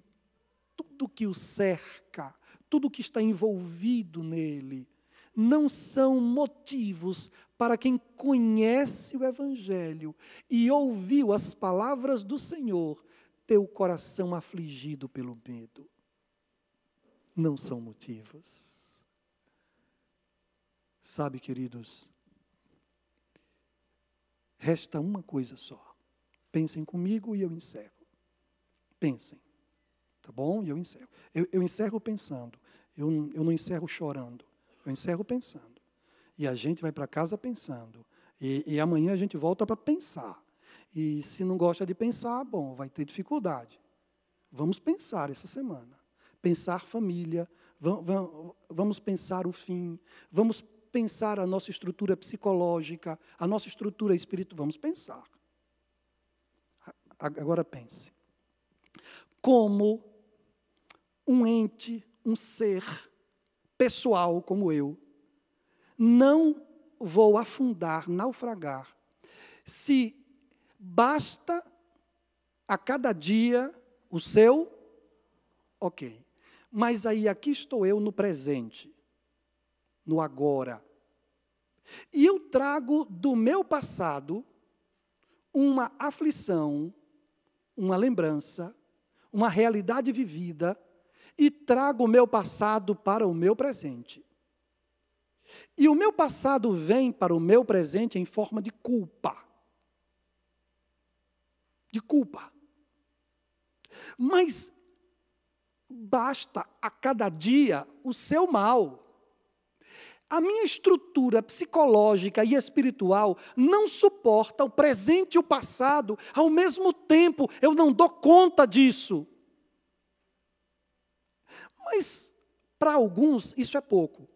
B: tudo que o cerca, tudo que está envolvido nele, não são motivos para quem conhece o Evangelho e ouviu as palavras do Senhor ter o coração afligido pelo medo. Não são motivos. Sabe, queridos, resta uma coisa só. Pensem comigo e eu encerro. Pensem, tá bom? E eu encerro. Eu encerro pensando. Eu não encerro chorando. Eu encerro pensando. E a gente vai para casa pensando. E amanhã a gente volta para pensar. E se não gosta de pensar, bom, vai ter dificuldade. Vamos pensar essa semana. Pensar família. Vamos pensar o fim. Vamos pensar a nossa estrutura psicológica, a nossa estrutura espiritual. Vamos pensar. Agora pense. Como um ente, um ser pessoal como eu, não vou afundar, naufragar, se basta a cada dia o seu, ok. Mas aí aqui estou eu no presente, no agora. E eu trago do meu passado uma aflição, uma lembrança, uma realidade vivida, e trago o meu passado para o meu presente. E o meu passado vem para o meu presente em forma de culpa. De culpa. Mas basta a cada dia o seu mal. A minha estrutura psicológica e espiritual não suporta o presente e o passado. Ao mesmo tempo, eu não dou conta disso. Mas, para alguns, isso é pouco.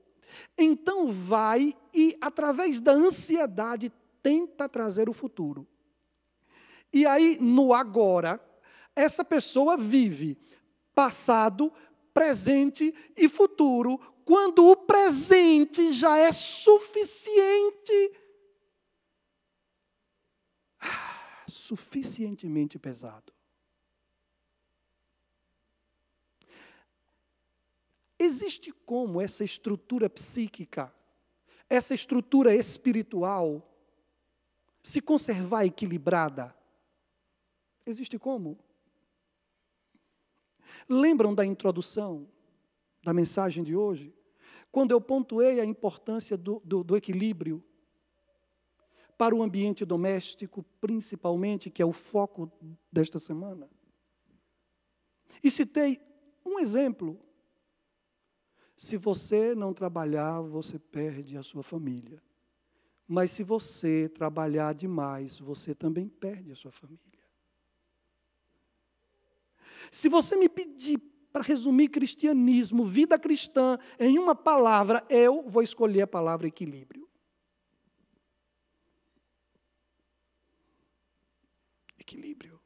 B: Então, vai e, através da ansiedade, tenta trazer o futuro. E aí, no agora, essa pessoa vive passado, presente e futuro, quando o presente já é suficientemente pesado. Existe como essa estrutura psíquica, essa estrutura espiritual, se conservar equilibrada? Existe como? Lembram da introdução da mensagem de hoje? quando eu pontuei a importância do equilíbrio para o ambiente doméstico, principalmente, que é o foco desta semana. E citei um exemplo. Se você não trabalhar, você perde a sua família. Mas se você trabalhar demais, você também perde a sua família. Se você me pedir para resumir cristianismo, vida cristã, em uma palavra, eu vou escolher a palavra equilíbrio. Equilíbrio.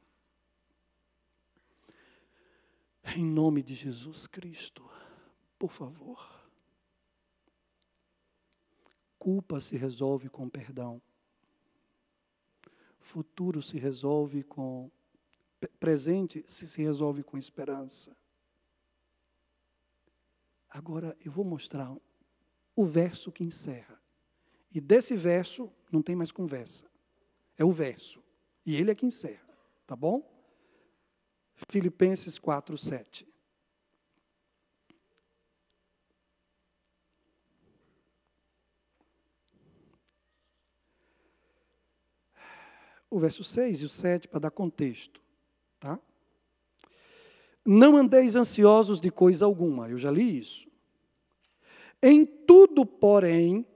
B: Em nome de Jesus Cristo, por favor. Culpa se resolve com perdão. Futuro se resolve com... Presente se resolve com esperança. Agora eu vou mostrar o verso que encerra. E desse verso não tem mais conversa. É o verso. E ele é que encerra. Tá bom? Filipenses 4:7. O verso 6 e o 7, para dar contexto. Tá? Não andeis ansiosos de coisa alguma. Eu já li isso. Em tudo, porém,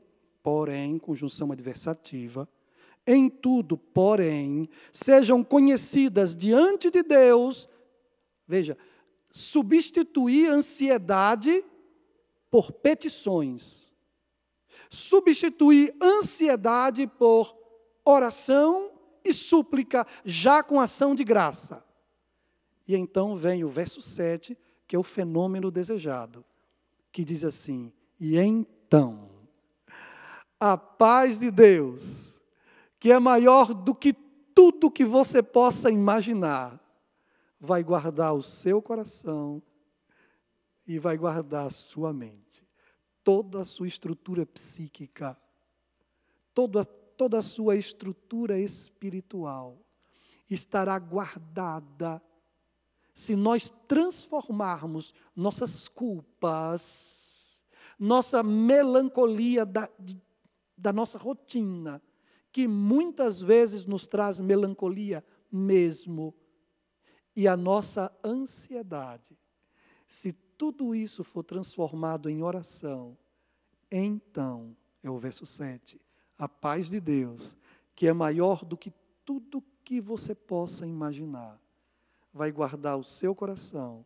B: conjunção adversativa, em tudo, porém, sejam conhecidas diante de Deus, veja, substituir ansiedade por petições. Substituir ansiedade por oração e súplica, já com ação de graça. E então vem o verso 7, que é o fenômeno desejado, que diz assim: e então, a paz de Deus, que é maior do que tudo que você possa imaginar, vai guardar o seu coração e vai guardar a sua mente, toda a sua estrutura psíquica, toda a sua estrutura espiritual estará guardada se nós transformarmos nossas culpas, nossa melancolia da nossa rotina, que muitas vezes nos traz melancolia mesmo, e a nossa ansiedade. Se tudo isso for transformado em oração, então, é o verso 7, a paz de Deus, que é maior do que tudo que você possa imaginar, vai guardar o seu coração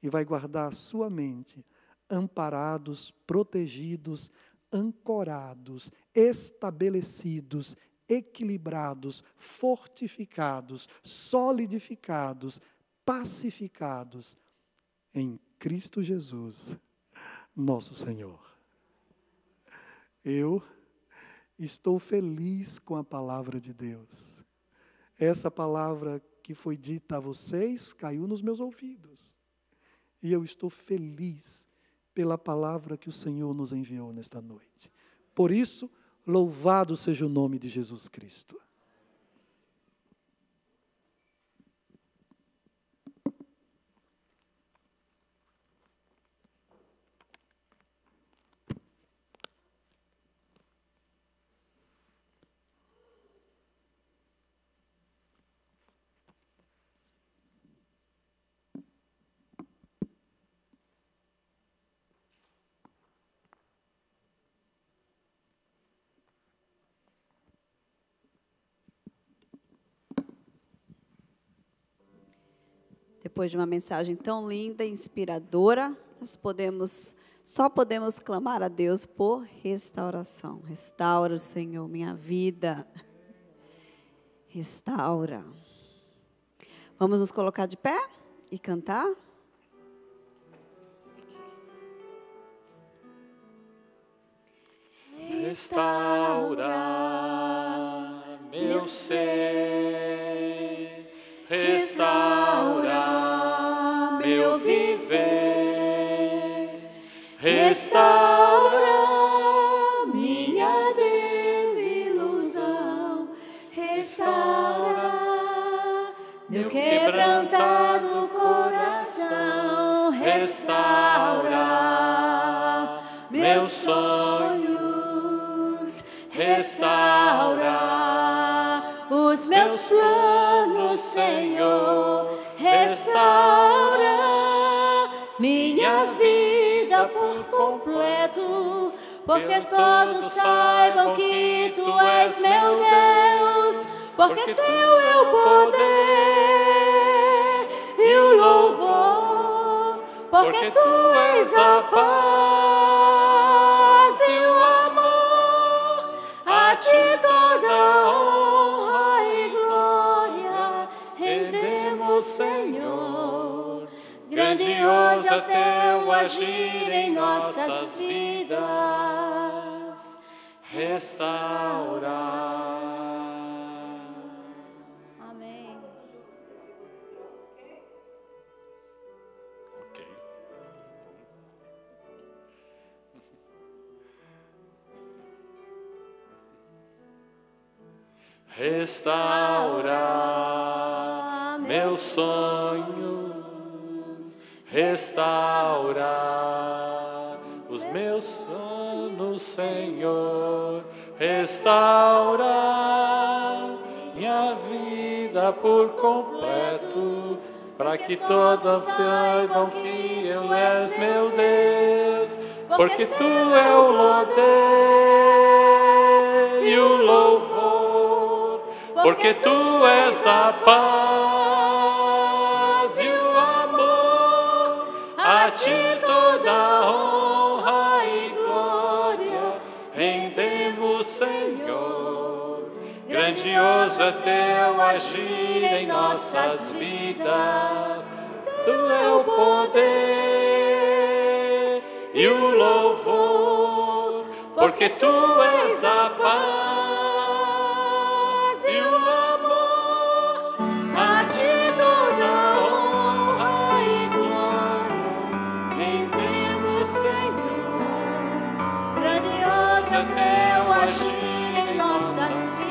B: e vai guardar a sua mente, amparados, protegidos, ancorados, estabelecidos, equilibrados, fortificados, solidificados, pacificados em Cristo Jesus, nosso Senhor. Eu estou feliz com a palavra de Deus. Essa palavra que foi dita a vocês caiu nos meus ouvidos. E eu estou feliz pela palavra que o Senhor nos enviou nesta noite. Por isso, louvado seja o nome de Jesus Cristo.
C: Depois de uma mensagem tão linda, inspiradora, só podemos clamar a Deus por restauração. Restaura, Senhor, minha vida. Restaura. Vamos nos colocar de pé e cantar?
D: Restaura meu ser, restaura meu viver, restaura minha desilusão, restaura meu quebrantado coração, restaura meu completo, porque todos saibam que tu és meu Deus, porque teu é o poder e o louvor, porque tu és a paz e o amor, a ti toda honra e glória rendemos, Senhor. Grandioso é teu agir em nossas vidas, restaurar.
C: Amém.
A: Ok. Restaurar meus sonhos, restaurar os meus sonhos, Senhor, restaurar minha vida por completo, para que todos saibam que eu és meu Deus, porque tu é o poder e o louvor, porque tu és a paz e o amor, a ti toda honra e glória rendemos, Senhor. Grandioso é teu agir em nossas vidas, tu é o poder e o louvor, porque tu és a paz e o amor, a ti toda honra e glória rendemos, Senhor.
D: Grandioso é teu agir em nossas vidas,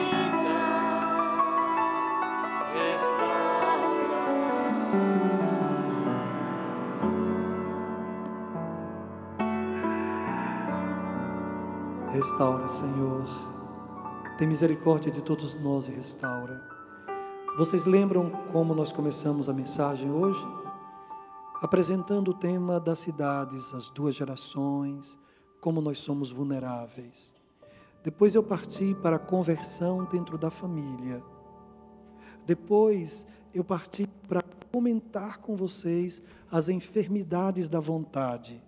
B: Restaura, Senhor. Tem misericórdia de todos nós e restaura. Vocês lembram como nós começamos a mensagem hoje? Apresentando o tema das cidades, as duas gerações, como nós somos vulneráveis. Depois eu parti para a conversão dentro da família. Depois eu parti para comentar com vocês as enfermidades da vontade.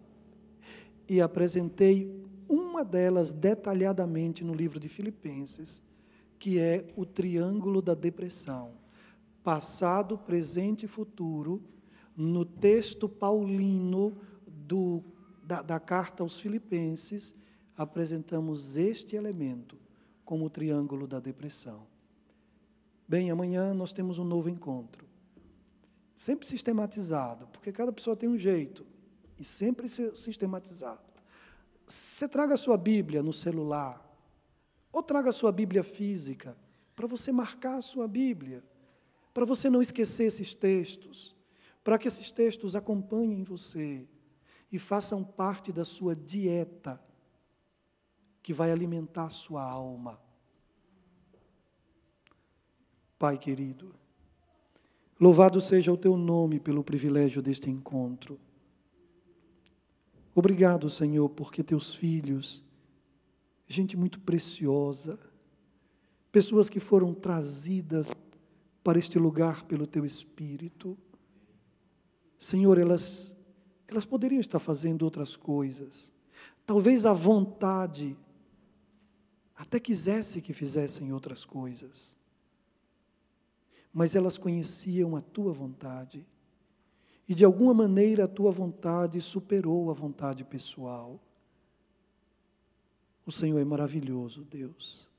B: E apresentei uma delas detalhadamente no livro de Filipenses, que é o triângulo da depressão. Passado, presente e futuro, no texto paulino da carta aos Filipenses, apresentamos este elemento como o triângulo da depressão. Bem, amanhã nós temos um novo encontro. Sempre sistematizado, porque cada pessoa tem um jeito, e sempre sistematizado. Você traga a sua Bíblia no celular, ou traga a sua Bíblia física, para você marcar a sua Bíblia, para você não esquecer esses textos, para que esses textos acompanhem você e façam parte da sua dieta, que vai alimentar a sua alma. Pai querido, louvado seja o teu nome pelo privilégio deste encontro. Obrigado, Senhor, porque teus filhos, gente muito preciosa, pessoas que foram trazidas para este lugar pelo teu Espírito. Senhor, elas poderiam estar fazendo outras coisas. Talvez a vontade até quisesse que fizessem outras coisas. Mas elas conheciam a tua vontade. E de alguma maneira a tua vontade superou a vontade pessoal. O Senhor é maravilhoso, Deus.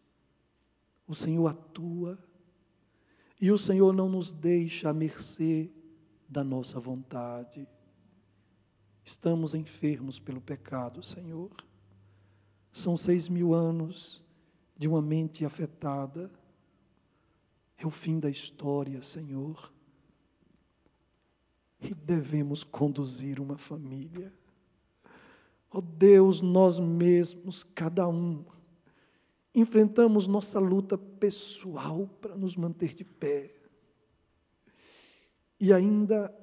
B: O Senhor atua. E o Senhor não nos deixa à mercê da nossa vontade. Estamos enfermos pelo pecado, Senhor. São 6.000 anos de uma mente afetada. É o fim da história, Senhor. E devemos conduzir uma família. Ó Deus, nós mesmos, cada um, enfrentamos nossa luta pessoal para nos manter de pé. E ainda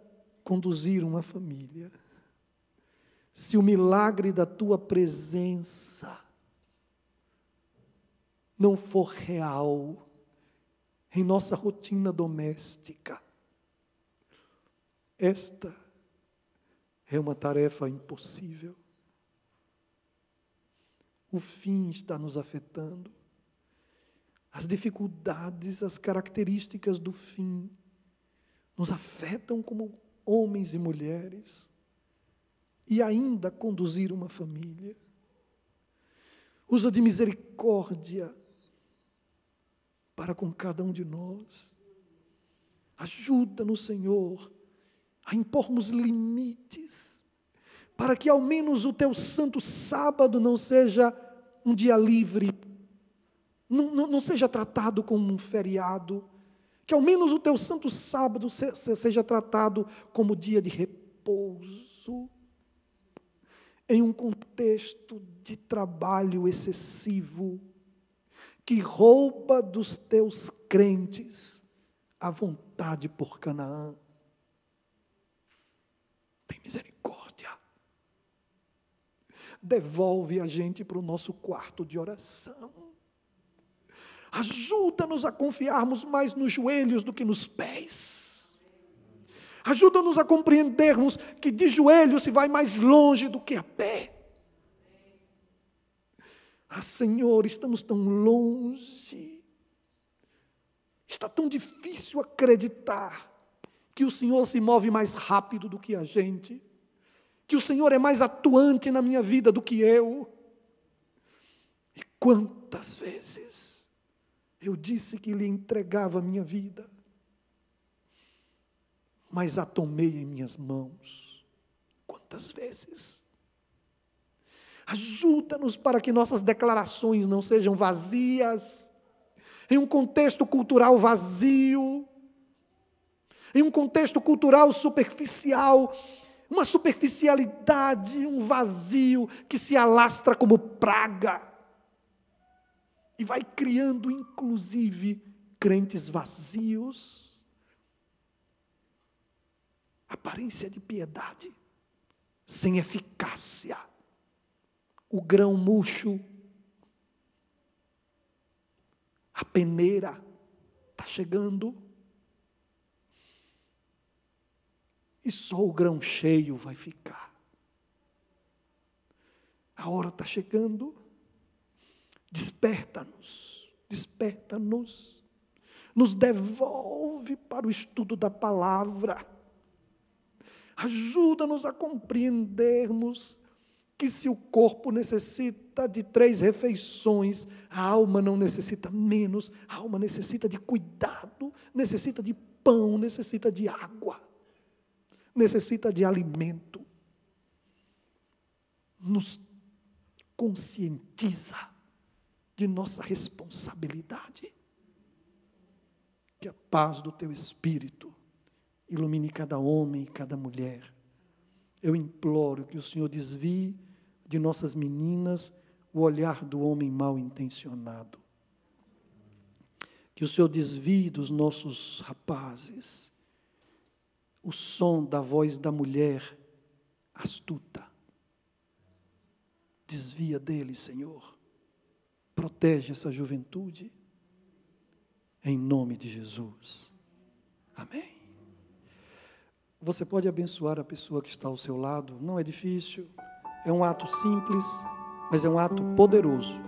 B: conduzir uma família. se o milagre da tua presença não for real em nossa rotina doméstica, esta é uma tarefa impossível. O fim está nos afetando. As dificuldades, as características do fim nos afetam como homens e mulheres. E ainda conduzir uma família. Usa de misericórdia para com cada um de nós. Ajuda-nos, Senhor, a impormos limites, para que ao menos o teu santo sábado não seja um dia livre, não seja tratado como um feriado, que ao menos o teu santo sábado seja tratado como dia de repouso, em um contexto de trabalho excessivo, que rouba dos teus crentes a vontade por Canaã. Tem misericórdia. Devolve a gente para o nosso quarto de oração. Ajuda-nos a confiarmos mais nos joelhos do que nos pés. Ajuda-nos a compreendermos que de joelhos se vai mais longe do que a pé. Ah, Senhor, estamos tão longe. Está tão difícil acreditar que o Senhor se move mais rápido do que a gente, que o Senhor é mais atuante na minha vida do que eu. E quantas vezes eu disse que lhe entregava a minha vida, mas a tomei em minhas mãos. Quantas vezes? Ajuda-nos para que nossas declarações não sejam vazias, em um contexto cultural vazio, em um contexto cultural superficial, uma superficialidade, um vazio que se alastra como praga e vai criando, inclusive, crentes vazios, aparência de piedade, sem eficácia, o grão murcho, a peneira está chegando, e só o grão cheio vai ficar. A hora está chegando. Desperta-nos, desperta-nos, nos devolve para o estudo da palavra. Ajuda-nos a compreendermos que se o corpo necessita de 3 refeições, a alma não necessita menos, a alma necessita de cuidado, necessita de pão, necessita de água, necessita de alimento. Nos conscientiza de nossa responsabilidade. Que a paz do teu Espírito ilumine cada homem e cada mulher. Eu imploro que o Senhor desvie de nossas meninas o olhar do homem mal intencionado. Que o Senhor desvie dos nossos rapazes o som da voz da mulher astuta. Desvia dele, Senhor. Protege essa juventude. Em nome de Jesus. Amém. Você pode abençoar a pessoa que está ao seu lado. Não é difícil. É um ato simples, mas é um ato poderoso.